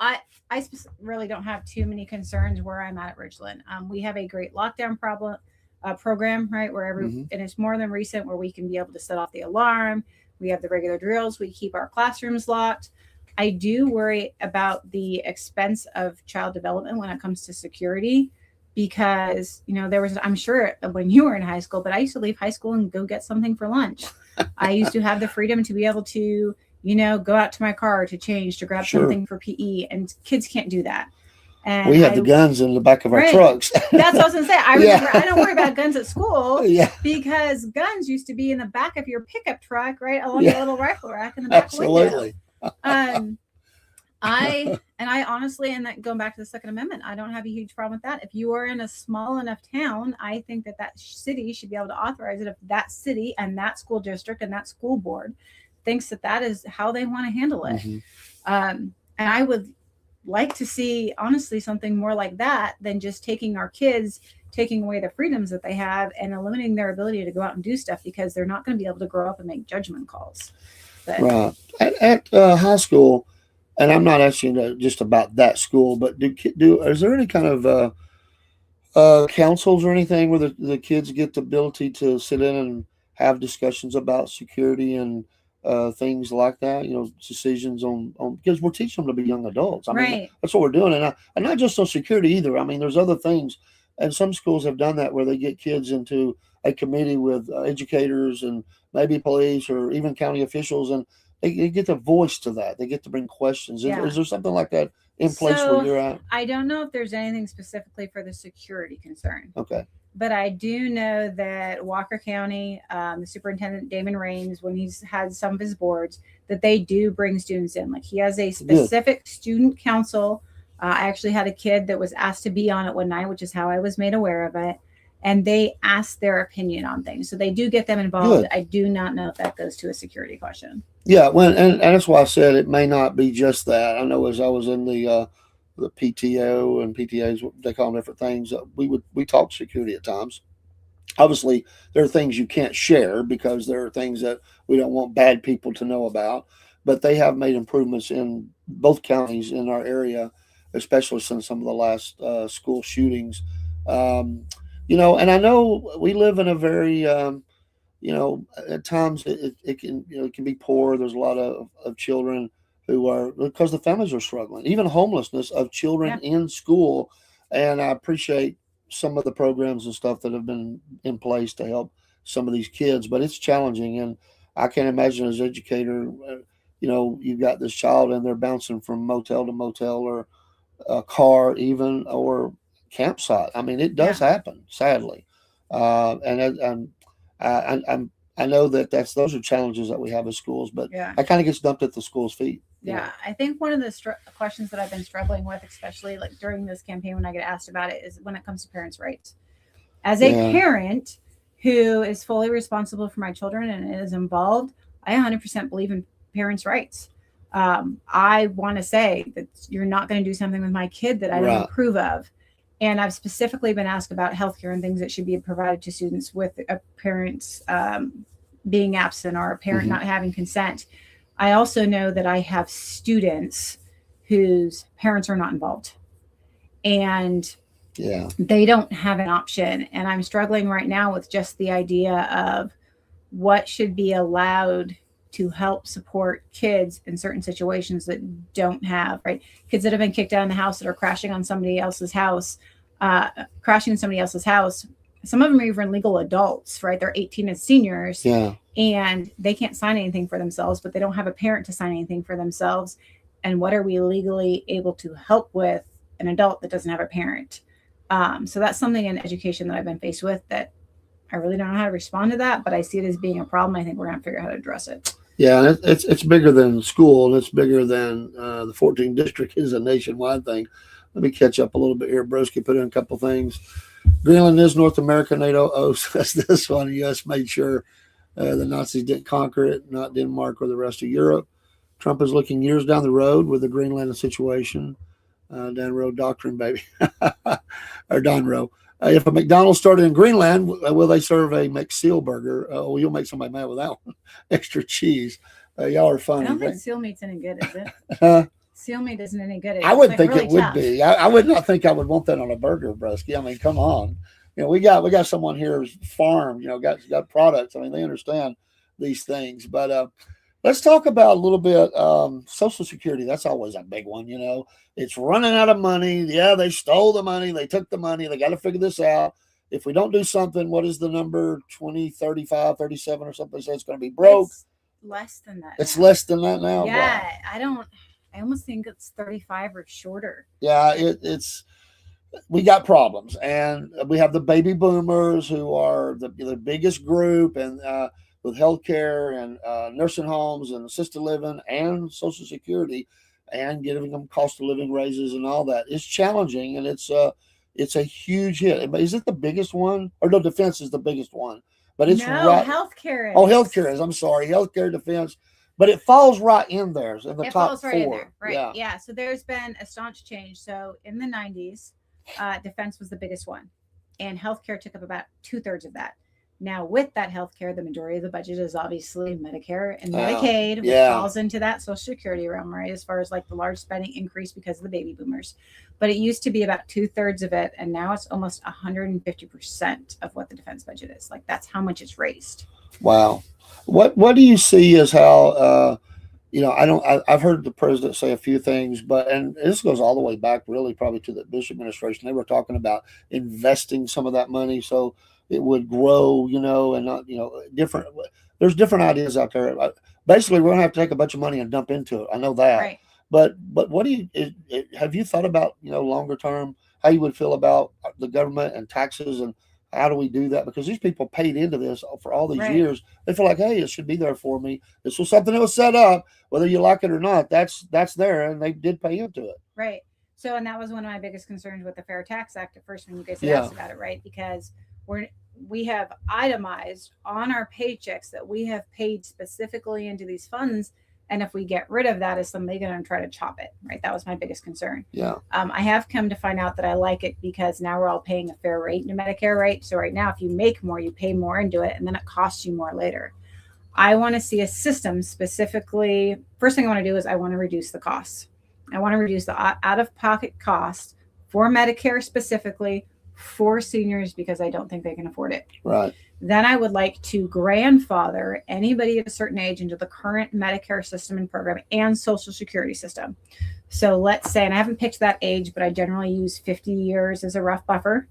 S3: really don't have too many concerns where I'm at Ridgeland. We have a great lockdown program, right?
S2: Mhm.
S3: And it's more than recent, where we can be able to set off the alarm. We have the regular drills. We keep our classrooms locked. I do worry about the expense of child development when it comes to security, because I'm sure when you were in high school, but I used to leave high school and go get something for lunch. I used to have the freedom to be able to go out to my car to change, to grab
S2: Sure.
S3: something for PE, and kids can't do that. And
S2: We had the guns in the back of our
S3: Right.
S2: trucks.
S3: That's what I was gonna say. I
S2: Yeah.
S3: remember I don't worry about guns at school
S2: Yeah,
S3: because guns used to be in the back of your pickup truck, right along
S2: Yeah.
S3: the little rifle rack in the back
S2: absolutely.
S3: window. I honestly, and that going back to the Second Amendment, I don't have a huge problem with that. If you are in a small enough town, I think that city should be able to authorize it if that city and that school district and that school board thinks that is how they want to handle it.
S2: Mhm.
S3: And I would like to see, honestly, something more like that than just taking our kids, taking away the freedoms that they have, and eliminating their ability to go out and do stuff, because they're not going to be able to grow up and make judgment calls. But
S2: Right. At high school, and I'm not asking just about that school, but is there any kind of councils or anything where the kids get the ability to sit in and have discussions about security and things like that? Decisions on because we're teaching them to be young adults. I mean,
S3: right,
S2: that's what we're doing, and not just on security either. I mean, there's other things, and some schools have done that where they get kids into a committee with educators and maybe police or even county officials, and they get a voice to that. They get to bring questions.
S3: Yeah.
S2: Is there something like that in place
S3: So,
S2: where you're at?
S3: I don't know if there's anything specifically for the security concern,
S2: Okay.
S3: but I do know that Walker County, the superintendent Damon Raines, when he's had some of his boards, that they do bring students in. Like, he has a specific student council. I actually had a kid that was asked to be on it one night, which is how I was made aware of it. And they ask their opinion on things, so they do get them involved.
S2: Good.
S3: I do not know if that goes to a security question.
S2: Yeah, well, and that's why I said it may not be just that. I know as I was in the PTO and PTAs, they call them different things. We talk security at times. Obviously, there are things you can't share because there are things that we don't want bad people to know about. But they have made improvements in both counties in our area, especially since some of the last school shootings. And I know we live in a very at times it can it can be poor. There's a lot of children who are, because the families are struggling, even homelessness of children in school. And I appreciate some of the programs and stuff that have been in place to help some of these kids, but it's challenging. And I can't imagine as an educator, you've got this child and they're bouncing from motel to motel or a car even or campsite. I mean, it does happen, sadly. And I know those are challenges that we have as schools, but that kind of gets dumped at the school's feet.
S3: Yeah, I think one of the questions that I've been struggling with, especially like during this campaign when I get asked about it, is when it comes to parents' rights. As a parent who is fully responsible for my children and is involved, I 100% believe in parents' rights. I want to say that you're not going to do something with my kid that I don't approve of. And I've specifically been asked about healthcare and things that should be provided to students with a parent's being absent or a parent not having consent. I also know that I have students whose parents are not involved, and they don't have an option. And I'm struggling right now with just the idea of what should be allowed to help support kids in certain situations that don't have, kids that have been kicked out of the house, that are crashing in somebody else's house. Some of them are even legal adults, they're 18 as seniors, and they can't sign anything for themselves, but they don't have a parent to sign anything for themselves. And what are we legally able to help with an adult that doesn't have a parent? So that's something in education that I've been faced with, that I really don't know how to respond to that, but I see it as being a problem. I think we're going to figure out how to address it.
S2: Yeah, and it's bigger than school, and it's bigger than the 14th district is a nationwide thing. Let me catch up a little bit here. Broski put in a couple things. Greenland is North America. NATO says this one. The U.S. made sure the Nazis didn't conquer it, not Denmark or the rest of Europe. Trump is looking years down the road with the Greenland situation. Down the road doctrine, baby. Or Don Rowe. If a McDonald's started in Greenland, will they serve a McSeal burger? You'll make somebody mad with that one. Extra cheese. Y'all are funny.
S3: I don't think seal meat's any good, is it? seal meat isn't any good.
S2: I would
S3: It's,
S2: think
S3: really
S2: it would
S3: tough.
S2: be. I would not think I would want that on a burger, Brusky. I mean, come on. We got someone here who's farm. Got products. I mean, they understand these things. But let's talk about a little bit Social Security. That's always a big one. It's running out of money. Yeah, they stole the money. They took the money. They got to figure this out. If we don't do something, what is the number? 20, 35, 37 or something? So it's going to be broke.
S3: It's less than that.
S2: It's
S3: now.
S2: less than that now.
S3: Yeah,
S2: Wow.
S3: I almost think it's 35 or shorter.
S2: Yeah, it's we got problems, and we have the baby boomers who are the biggest group, and with healthcare and nursing homes and assisted living and Social Security, and giving them cost of living raises and all that. It's challenging, and it's a huge hit. Is it the biggest one? Or no, defense is the biggest one, but it's
S3: No,
S2: right.
S3: healthcare is.
S2: Oh, healthcare is. I'm sorry, healthcare, defense, but it falls right in there in the
S3: It
S2: top
S3: falls right in
S2: four.
S3: there. Right. Yeah. So there's been a staunch change. So in the 90s, defense was the biggest one, and healthcare took up about 2/3 of that. Now, with that healthcare, the majority of the budget is obviously Medicare and Medicaid, which
S2: yeah.
S3: falls into that Social Security realm, right? As far as like the large spending increase because of the baby boomers. But it used to be about 2/3 of it, and now it's almost 150% of what the defense budget is. Like that's how much it's raised.
S2: Wow. What do you see as how I've heard the president say a few things, and this goes all the way back really probably to the Bush administration. They were talking about investing some of that money so it would grow, and not, different. There's different ideas out there. Basically, we're gonna have to take a bunch of money and dump into it. I know that.
S3: Right.
S2: But what do you have you thought about, longer term, how you would feel about the government and taxes, and how do we do that? Because these people paid into this for all these
S3: Right.
S2: years. They feel like, hey, it should be there for me. This was something that was set up, whether you like it or not. That's there, and they did pay into it.
S3: Right. So, and that was one of my biggest concerns with the Fair Tax Act at first when you guys had
S2: Yeah.
S3: asked about it, right? Because we have itemized on our paychecks that we have paid specifically into these funds, and if we get rid of that, is somebody going to try to chop it, right? That was my biggest concern.
S2: Yeah.
S3: I have come to find out that I like it because now we're all paying a fair rate in Medicare, right? So right now, if you make more, you pay more into it, and then it costs you more later. I want to see a system specifically. First thing I want to do is I want to reduce the costs. I want to reduce the out-of-pocket costs for Medicare specifically for seniors because I don't think they can afford it.
S2: Right.
S3: Then I would like to grandfather anybody at a certain age into the current Medicare system and program and Social Security system. So let's say, and I haven't picked that age, but I generally use 50 years as a rough buffer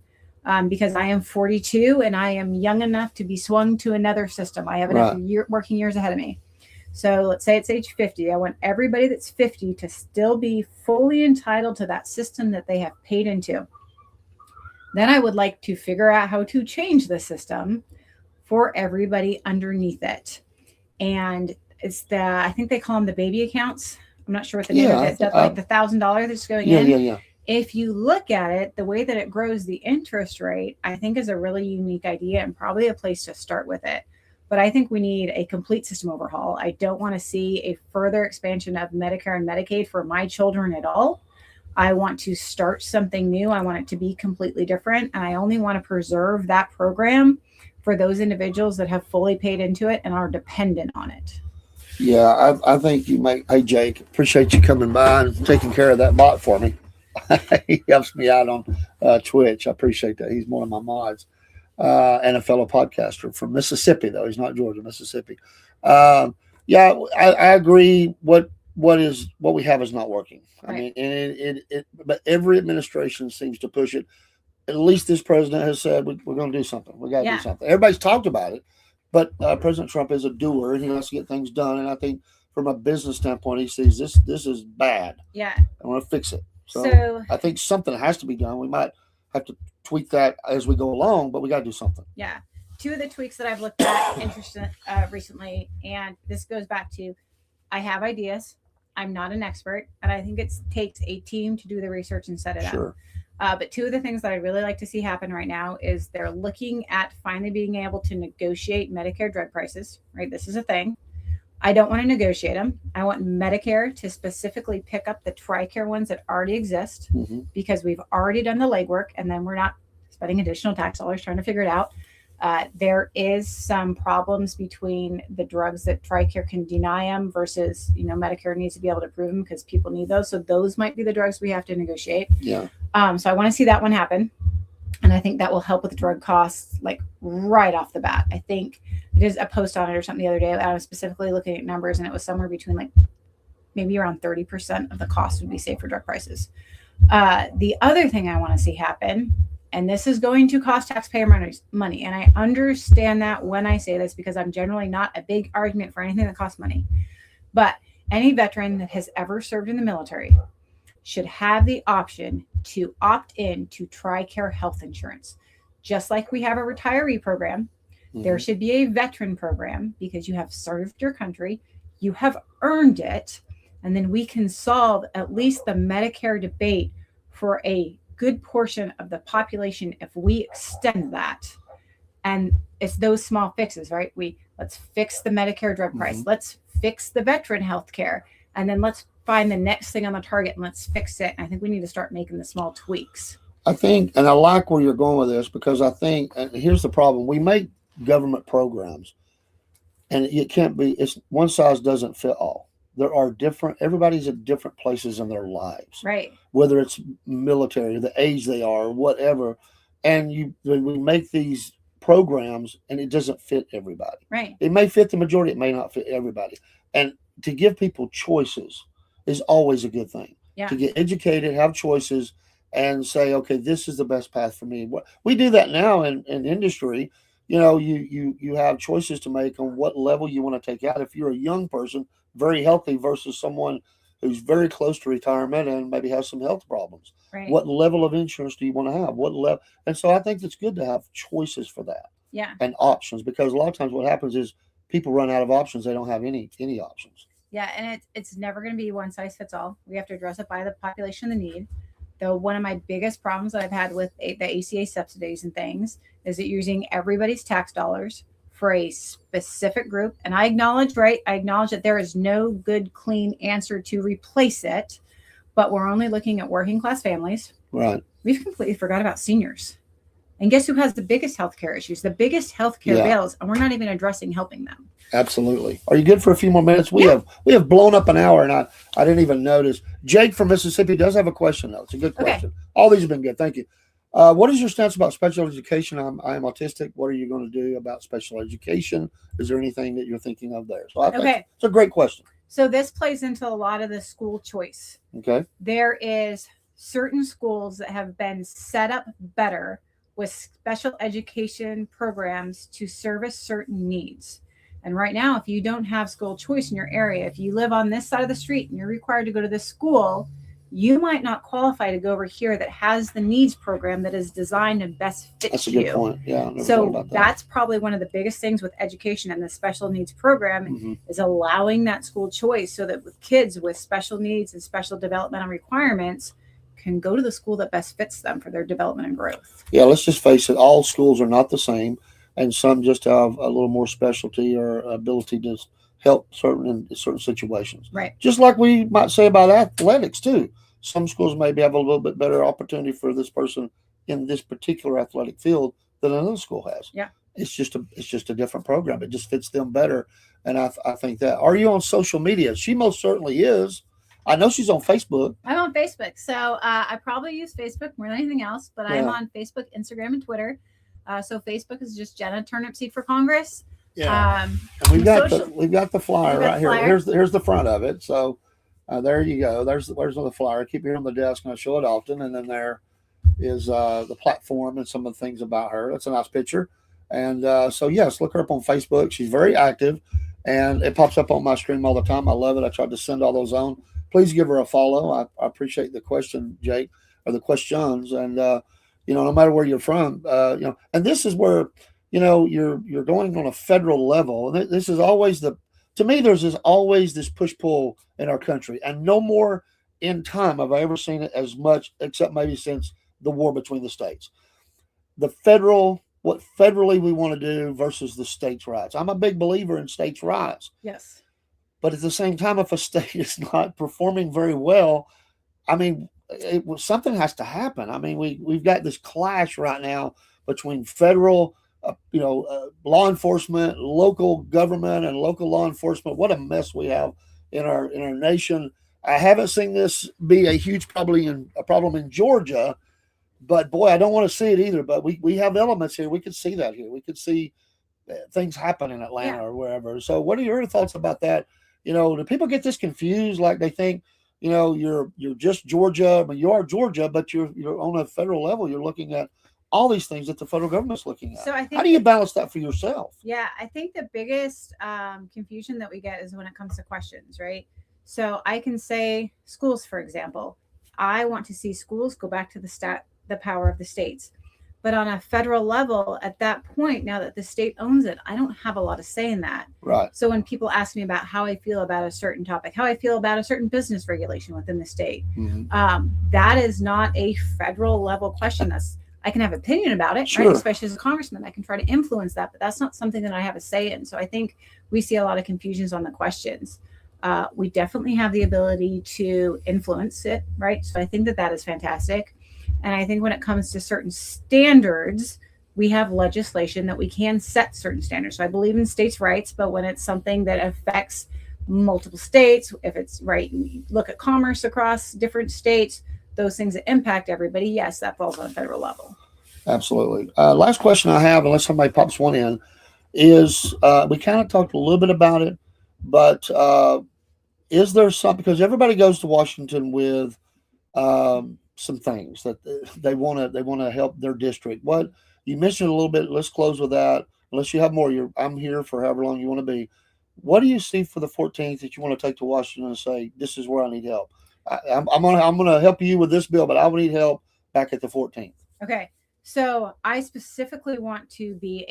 S3: because I am 42 and I am young enough to be swung to another system. I have enough working years ahead of me. So let's say it's age 50. I want everybody that's 50 to still be fully entitled to that system that they have paid into. Then I would like to figure out how to change the system for everybody underneath it. And it's I think they call them the baby accounts. I'm not sure what the name of it is. Like the $1,000 that's going in.
S2: Yeah.
S3: If you look at it, the way that it grows the interest rate, I think is a really unique idea and probably a place to start with it. But I think we need a complete system overhaul. I don't want to see a further expansion of Medicare and Medicaid for my children at all. I want to start something new. I want it to be completely different. And I only want to preserve that program for those individuals that have fully paid into it and are dependent on it.
S2: Yeah, I think you make. Hey, Jake, appreciate you coming by and taking care of that bot for me. He helps me out on Twitch. I appreciate that. He's one of my mods and a fellow podcaster from Mississippi, though. He's not Georgia, Mississippi. Yeah, I agree. What we have is not working.
S3: Right.
S2: I mean, and but every administration seems to push it. At least this president has said we're going to do something. We got to do something. Everybody's talked about it, but President Trump is a doer, and he wants to get things done. And I think from a business standpoint, he sees this is bad.
S3: Yeah,
S2: I want to fix it. So I think something has to be done. We might have to tweak that as we go along, but we got to do something.
S3: Yeah. Two of the tweaks that I've looked at recently, and this goes back to I have ideas. I'm not an expert, and I think it takes a team to do the research and set it up. But two of the things that I'd really like to see happen right now is they're looking at finally being able to negotiate Medicare drug prices, right? This is a thing. I don't want to negotiate them. I want Medicare to specifically pick up the TRICARE ones that already exist because we've already done the legwork, and then we're not spending additional tax dollars trying to figure it out. There is some problems between the drugs that TRICARE can deny them versus, Medicare needs to be able to approve them because people need those. So those might be the drugs we have to negotiate.
S2: Yeah.
S3: So I want to see that one happen. And I think that will help with drug costs, like right off the bat. I think I did a post on it or something the other day. I was specifically looking at numbers, and it was somewhere between like maybe around 30% of the cost would be saved for drug prices. The other thing I want to see happen, and this is going to cost taxpayer money, and I understand that when I say this because I'm generally not a big argument for anything that costs money, but any veteran that has ever served in the military should have the option to opt in to TRICARE health insurance. Just like we have a retiree program, there should be a veteran program because you have served your country, you have earned it, and then we can solve at least the Medicare debate for a good portion of the population if we extend that. And it's those small fixes, right? Let's fix the Medicare drug price. Let's fix the veteran health care. And then let's find the next thing on the target and let's fix it. And I think we need to start making the small tweaks.
S2: I think, and I like where you're going with this because I think, and here's the problem: we make government programs, and it can't be. It's one size doesn't fit all. There are different. Everybody's at different places in their lives,
S3: right?
S2: Whether it's military, the age they are, whatever, and we make these programs, and it doesn't fit everybody.
S3: Right.
S2: It may fit the majority. It may not fit everybody. And to give people choices is always a good thing.
S3: Yeah.
S2: To get educated, have choices, and say, okay, this is the best path for me. We do that now in industry. You have choices to make on what level you want to take out. If you're a young person, very healthy, versus someone who's very close to retirement and maybe has some health problems.
S3: Right.
S2: What level of insurance do you want to have? What level? And so I think it's good to have choices for that.
S3: Yeah.
S2: And options, because a lot of times what happens is people run out of options. They don't have any options.
S3: Yeah, and it's never going to be one size fits all. We have to address it by the population, the need. Though one of my biggest problems that I've had with the ACA subsidies and things is that you're using everybody's tax dollars for a specific group. And I acknowledge that there is no good, clean answer to replace it, but we're only looking at working class families.
S2: Right.
S3: We've completely forgot about seniors. And guess who has the biggest healthcare issues, the biggest healthcare bills, and we're not even addressing helping them.
S2: Absolutely. Are you good for a few more minutes? We have blown up an hour, and I didn't even notice. Jake from Mississippi does have a question, though. It's a good question. Okay. All these have been good. Thank you. What is your stance about special education? I am autistic. What are you going to do about special education? Is there anything that you're thinking of there? So I think it's a great question.
S3: So this plays into a lot of the school choice.
S2: Okay.
S3: There is certain schools that have been set up better with special education programs to service certain needs. And right now, if you don't have school choice in your area, if you live on this side of the street and you're required to go to this school, you might not qualify to go over here that has the needs program that is designed and best fits you.
S2: That's a good point. Yeah.
S3: So that's probably one of the biggest things with education and the special needs program is allowing that school choice so that with kids with special needs and special developmental requirements can go to the school that best fits them for their development and growth.
S2: Yeah, let's just face it. All schools are not the same, and some just have a little more specialty or ability to help in certain situations.
S3: Right.
S2: Just like we might say about athletics too. Some schools maybe have a little bit better opportunity for this person in this particular athletic field than another school has.
S3: Yeah.
S2: It's just a different program. It just fits them better, and I think that. Are you on social media? She most certainly is. I know she's on Facebook.
S3: I'm on Facebook. So I probably use Facebook more than anything else, but I'm on Facebook, Instagram, and Twitter. So Facebook is just Jenna Turnipseed for Congress.
S2: Yeah. And we've got the flyer right here. Here's the front of it. So there you go. There's the flyer. I keep it here on the desk and I show it often. And then there is the platform and some of the things about her. That's a nice picture. And so yes, look her up on Facebook. She's very active and it pops up on my screen all the time. I love it. I tried to send all those on. Please give her a follow. I appreciate the question, Jake, or the questions. And, no matter where you're from, and this is where, you're going on a federal level. And this is always to me, there's always this push-pull in our country. And no more in time have I ever seen it as much, except maybe since the war between the states. What federally we want to do versus the states' rights. I'm a big believer in states' rights.
S3: Yes.
S2: But at the same time, if a state is not performing very well, I mean, something has to happen. I mean, we've got this clash right now between federal law enforcement, local government, and local law enforcement. What a mess we have in our nation. I haven't seen this be a huge problem in Georgia, but boy, I don't want to see it either. But we have elements here. We could see that here. We could see things happen in Atlanta or wherever. So, what are your thoughts about that? Do people get this confused? Like they think, you're just Georgia. I mean, you are Georgia, but you're on a federal level. You're looking at all these things that the federal government's looking at.
S3: So I think
S2: how do you balance that for yourself?
S3: Yeah, I think the biggest confusion that we get is when it comes to questions, right? So I can say schools, for example. I want to see schools go back to the power of the states. But on a federal level, at that point, now that the state owns it, I don't have a lot of say in that.
S2: Right.
S3: So when people ask me about how I feel about a certain topic, how I feel about a certain business regulation within the state, that is not a federal level question. I can have an opinion about it, right? Especially as a congressman, I can try to influence that, but that's not something that I have a say in. So I think we see a lot of confusions on the questions. We definitely have the ability to influence it, right? So I think that is fantastic. And I think when it comes to certain standards, we have legislation that we can set certain standards. So I believe in states' rights, but when it's something that affects multiple states, if it's right, look at commerce across different states, those things that impact everybody, yes, that falls on a federal level.
S2: Absolutely. Last question I have, unless somebody pops one in, is we kind of talked a little bit about it, but is there something, because everybody goes to Washington with some things that they want to help their district. What you mentioned a little bit, let's close with that. Unless you have more, I'm here for however long you want to be. What do you see for the 14th that you want to take to Washington and say, this is where I need help? I'm gonna help you with this bill, but I will need help back at the 14th.
S3: Okay, so I specifically want to be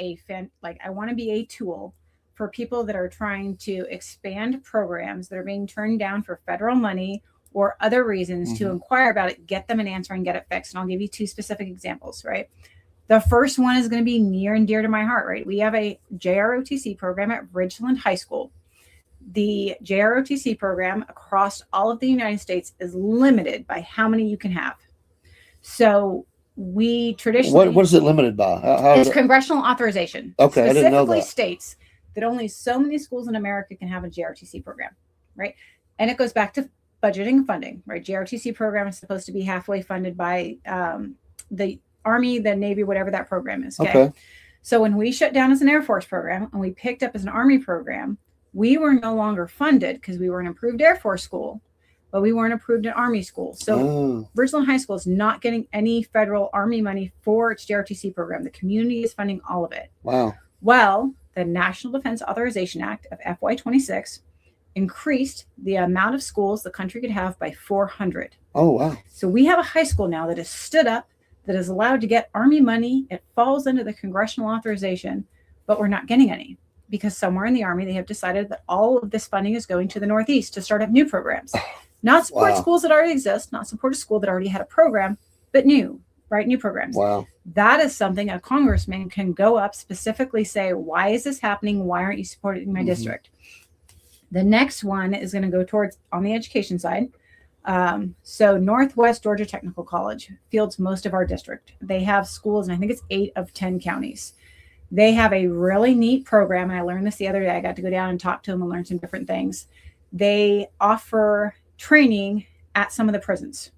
S3: I want to be a tool for people that are trying to expand programs that are being turned down for federal money or other reasons to inquire about it, get them an answer and get it fixed. And I'll give you two specific examples, right? The first one is going to be near and dear to my heart, right? We have a JROTC program at Ridgeland High School. The JROTC program across all of the United States is limited by how many you can have. So we traditionally...
S2: What is it limited by?
S3: It's congressional authorization.
S2: Okay, I didn't know that.
S3: Specifically states that only so many schools in America can have a JROTC program, right? And it goes back to budgeting and funding, right? JROTC program is supposed to be halfway funded by the Army, the Navy, whatever that program is. Okay. So when we shut down as an Air Force program and we picked up as an Army program, we were no longer funded because we were an approved Air Force school, but we weren't approved an Army school. So Ridgeland High School is not getting any federal Army money for its JROTC program. The community is funding all of it.
S2: Wow.
S3: Well, the National Defense Authorization Act of FY26 increased the amount of schools the country could have by 400.
S2: Oh, wow.
S3: So we have a high school now that is stood up, that is allowed to get Army money. It falls under the congressional authorization, but we're not getting any because somewhere in the Army, they have decided that all of this funding is going to the Northeast to start up new programs. Not support schools that already exist, not support a school that already had a program, but new programs.
S2: Wow.
S3: That is something a congressman can go up, specifically say, why is this happening? Why aren't you supporting my district? The next one is going to go towards on the education side. So Northwest Georgia Technical College fields most of our district. They have schools, and I think it's 8 of 10 counties. They have a really neat program, and I learned this the other day. I got to go down and talk to them and learn some different things. They offer training at some of the prisons.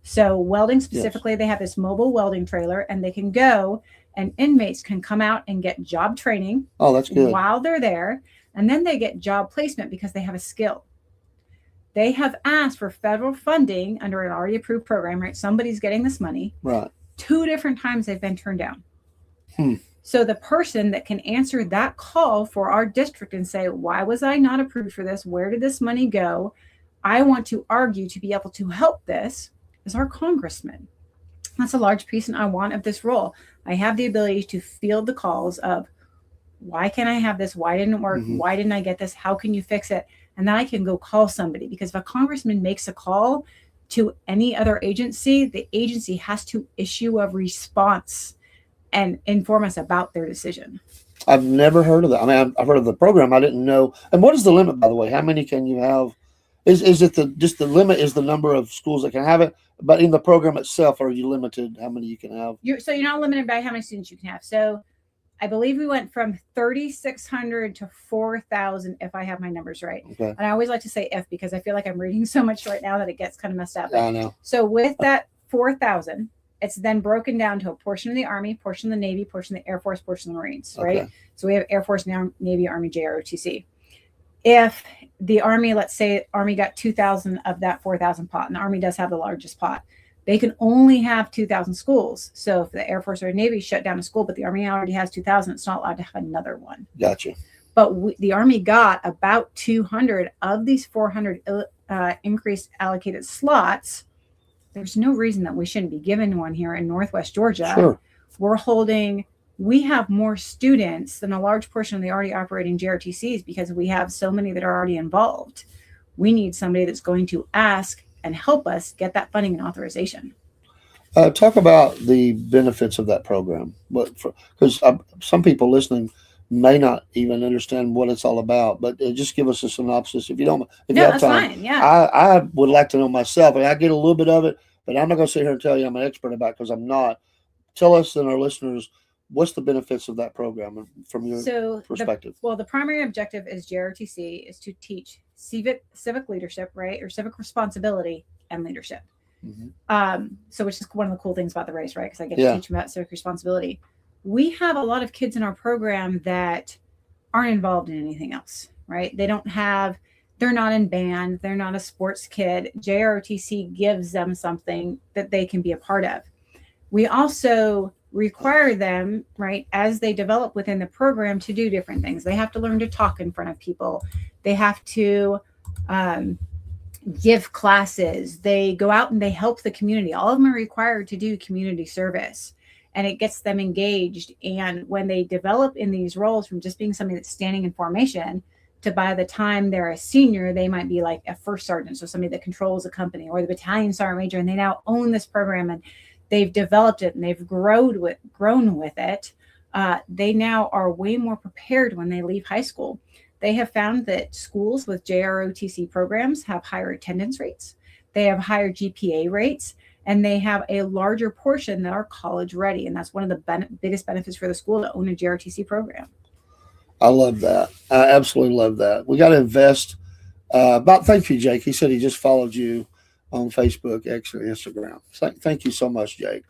S3: So welding specifically, they have this mobile welding trailer, and they can go, and inmates can come out and get job training.
S2: Oh, that's good.
S3: While they're there. And then they get job placement because they have a skill. They have asked for federal funding under an already approved program, right? Somebody's getting this money.
S2: Right.
S3: 2 different times they've been turned down. So the person that can answer that call for our district and say, why was I not approved for this? Where did this money go? I want to argue to be able to help this is our congressman. That's a large piece and I want of this role. I have the ability to field the calls of, why can't I have this? Why didn't it work? Why didn't I get this? How can you fix it? And then I can go call somebody, because if a congressman makes a call to any other agency, the agency has to issue a response and inform us about their decision.
S2: I've never heard of that. I mean, I've heard of the program. I didn't know. And what is the limit, by the way? How many can you have? Is it just the limit is the number of schools that can have it? But in the program itself, are you limited how many you can have?
S3: So you're not limited by how many students you can have. So I believe we went from 3,600 to 4,000, if I have my numbers right.
S2: Okay.
S3: And I always like to say if because I feel like I'm reading so much right now that it gets kind of messed up.
S2: I know.
S3: So with that 4,000, it's then broken down to a portion of the Army, portion of the Navy, portion of the Air Force, portion of the Marines, right?
S2: Okay.
S3: So we have Air Force, Navy, Army, JROTC. If the Army, let's say Army got 2,000 of that 4,000 pot, and the Army does have the largest pot, they can only have 2,000 schools. So if the Air Force or Navy shut down a school, but the Army already has 2,000, it's not allowed to have another one.
S2: Gotcha.
S3: But the Army got about 200 of these 400 increased allocated slots. There's no reason that we shouldn't be given one here in Northwest Georgia.
S2: Sure.
S3: We have more students than a large portion of the already operating JRTCs because we have so many that are already involved. We need somebody that's going to ask and help us get that funding and authorization.
S2: Talk about the benefits of that program. Because some people listening may not even understand what it's all about, but just give us a synopsis if you don't. If you have time.
S3: Fine. Yeah.
S2: I would like to know myself, and I get a little bit of it, but I'm not going to sit here and tell you I'm an expert about it because I'm not. Tell us and our listeners what's the benefits of that program from your perspective.
S3: The primary objective is JRTC is to teach civic leadership, right, or civic responsibility and leadership.
S2: Mm-hmm.
S3: So which is one of the cool things about the race, right? Because I get to teach them about civic responsibility. We have a lot of kids in our program that aren't involved in anything else, right? They're not in band. They're not a sports kid. JROTC gives them something that they can be a part of. We also require them, right, as they develop within the program to do different things. They have to learn to talk in front of people. They have to give classes. They go out and they help the community. All of them are required to do community service, and it gets them engaged. And when they develop in these roles from just being somebody that's standing in formation to by the time they're a senior, they might be like a first sergeant. So somebody that controls a company, or the battalion sergeant major, and they now own this program and they've developed it and they've grown with it. They now are way more prepared when they leave high school. They have found that schools with JROTC programs have higher attendance rates. They have higher GPA rates, and they have a larger portion that are college ready. And that's one of the biggest benefits for the school to own a JROTC program.
S2: I love that. I absolutely love that. We got to invest. Thank you, Jake. He said he just followed you on Facebook, X, or Instagram. Thank you so much, Jake.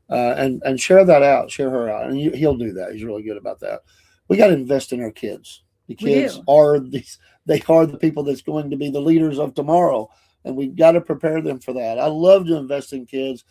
S2: And share that out. Share her out. And he'll do that. He's really good about that. We got to invest in our kids. The kids are the people that's going to be the leaders of tomorrow. And we've got to prepare them for that. I love to invest in kids.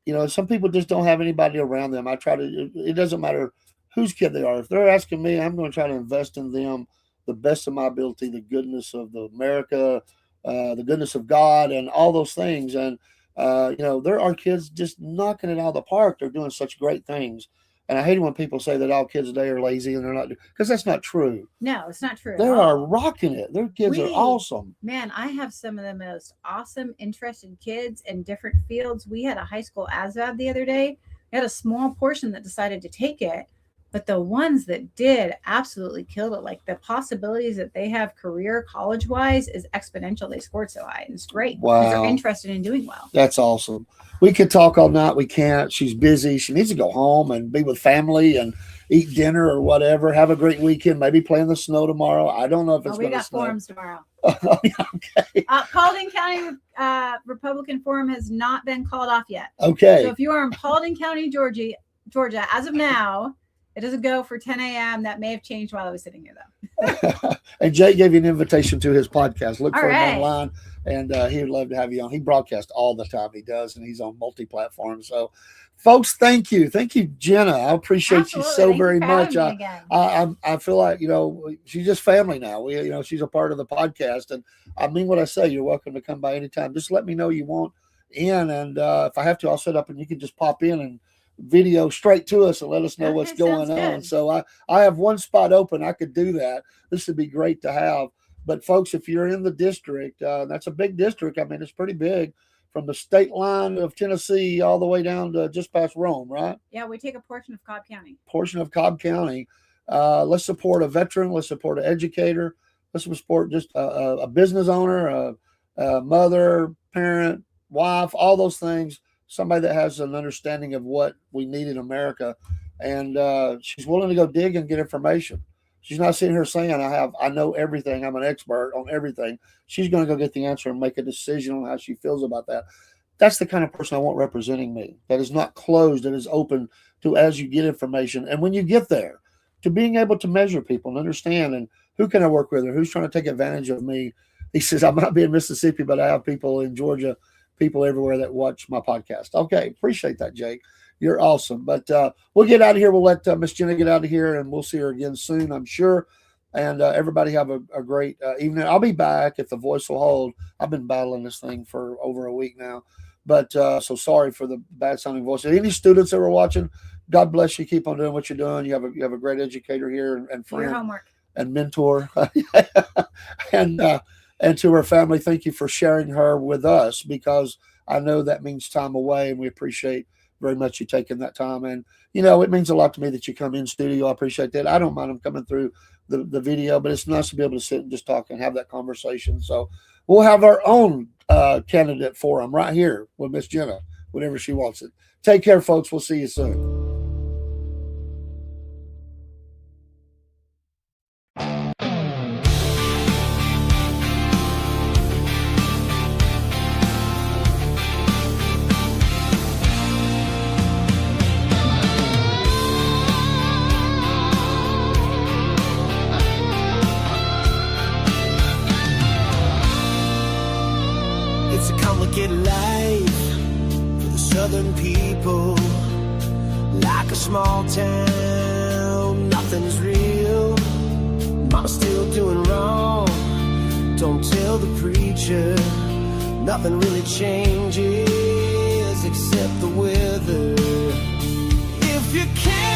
S2: You know, some people just don't have anybody around them. It doesn't matter whose kid they are. If they're asking me, I'm going to try to invest in them the best of my ability, the goodness of America, the goodness of God, and all those things. And, there are kids just knocking it out of the park. They're doing such great things. And I hate it when people say that all kids today are lazy and they're not, because that's not true.
S3: No, it's not true.
S2: They are rocking it. Their kids are awesome.
S3: Man, I have some of the most awesome, interested kids in different fields. We had a high school ASVAB the other day. We had a small portion that decided to take it, but the ones that did absolutely killed it. Like the possibilities that they have career college-wise is exponential. They scored so high, and it's great.
S2: Wow.
S3: Because they're interested in doing well.
S2: That's awesome. We could talk all night. We can't. She's busy. She needs to go home and be with family and eat dinner or whatever. Have a great weekend. Maybe play in the snow tomorrow. I don't know if it's going to snow.
S3: We got forums tomorrow.
S2: Okay.
S3: Paulding County Republican Forum has not been called off yet.
S2: Okay.
S3: So if you are in Paulding County, Georgia, as of now, it doesn't go for 10 a.m. That may have changed while I was sitting here, though.
S2: And Jake gave you an invitation to his podcast. Look for
S3: right.
S2: him online, and he would love to have you on. He broadcasts all the time. He does, and he's on multi-platform. So, folks, thank you. Thank you, Jenna. I appreciate you so very much. I feel like, she's just family now. She's a part of the podcast, and I mean what I say. You're welcome to come by anytime. Just let me know you want in, and if I have to, I'll set up, and you can just pop in and video straight to us and let us know what's going on. So I have one spot open. I could do that. This would be great to have. But folks, if you're in the district, that's a big district. I mean, it's pretty big, from the state line of Tennessee all the way down to just past Rome, right?
S3: Yeah, we take a portion of Cobb
S2: County. Let's support a veteran. Let's support an educator. Let's support just a business owner, a mother, parent, wife, all those things. Somebody that has an understanding of what we need in America. and she's willing to go dig and get information. She's not sitting here saying I know everything. I'm an expert on everything. She's going to go get the answer and make a decision on how she feels about that. That's the kind of person I want representing me. That is not closed. That is open to as you get information, and when you get there, to being able to measure people and understand and who can I work with or who's trying to take advantage of me. He says I might be in Mississippi, but I have people in Georgia, people everywhere that watch my podcast. Okay, appreciate that, Jake. You're awesome. But we'll get out of here. We'll let Miss Jenna get out of here, and we'll see her again soon, I'm sure. And everybody have a great evening. I'll be back if the voice will hold. I've been battling this thing for over a week now. But so sorry for the bad sounding voice. Any students that were watching, God bless you. Keep on doing what you're doing. You have a great educator here and friend.
S3: Your homework.
S2: And mentor. And to her family, thank you for sharing her with us, because I know that means time away, and we appreciate very much you taking that time. And, it means a lot to me that you come in studio. I appreciate that. I don't mind them coming through the video, but it's nice to be able to sit and just talk and have that conversation. So we'll have our own candidate forum right here with Miss Jenna, whenever she wants it. Take care, folks. We'll see you soon.
S1: It's a complicated life for the southern people. Like a small town, nothing's real. Mama's still doing wrong. Don't tell the preacher. Nothing really changes except the weather. If you can't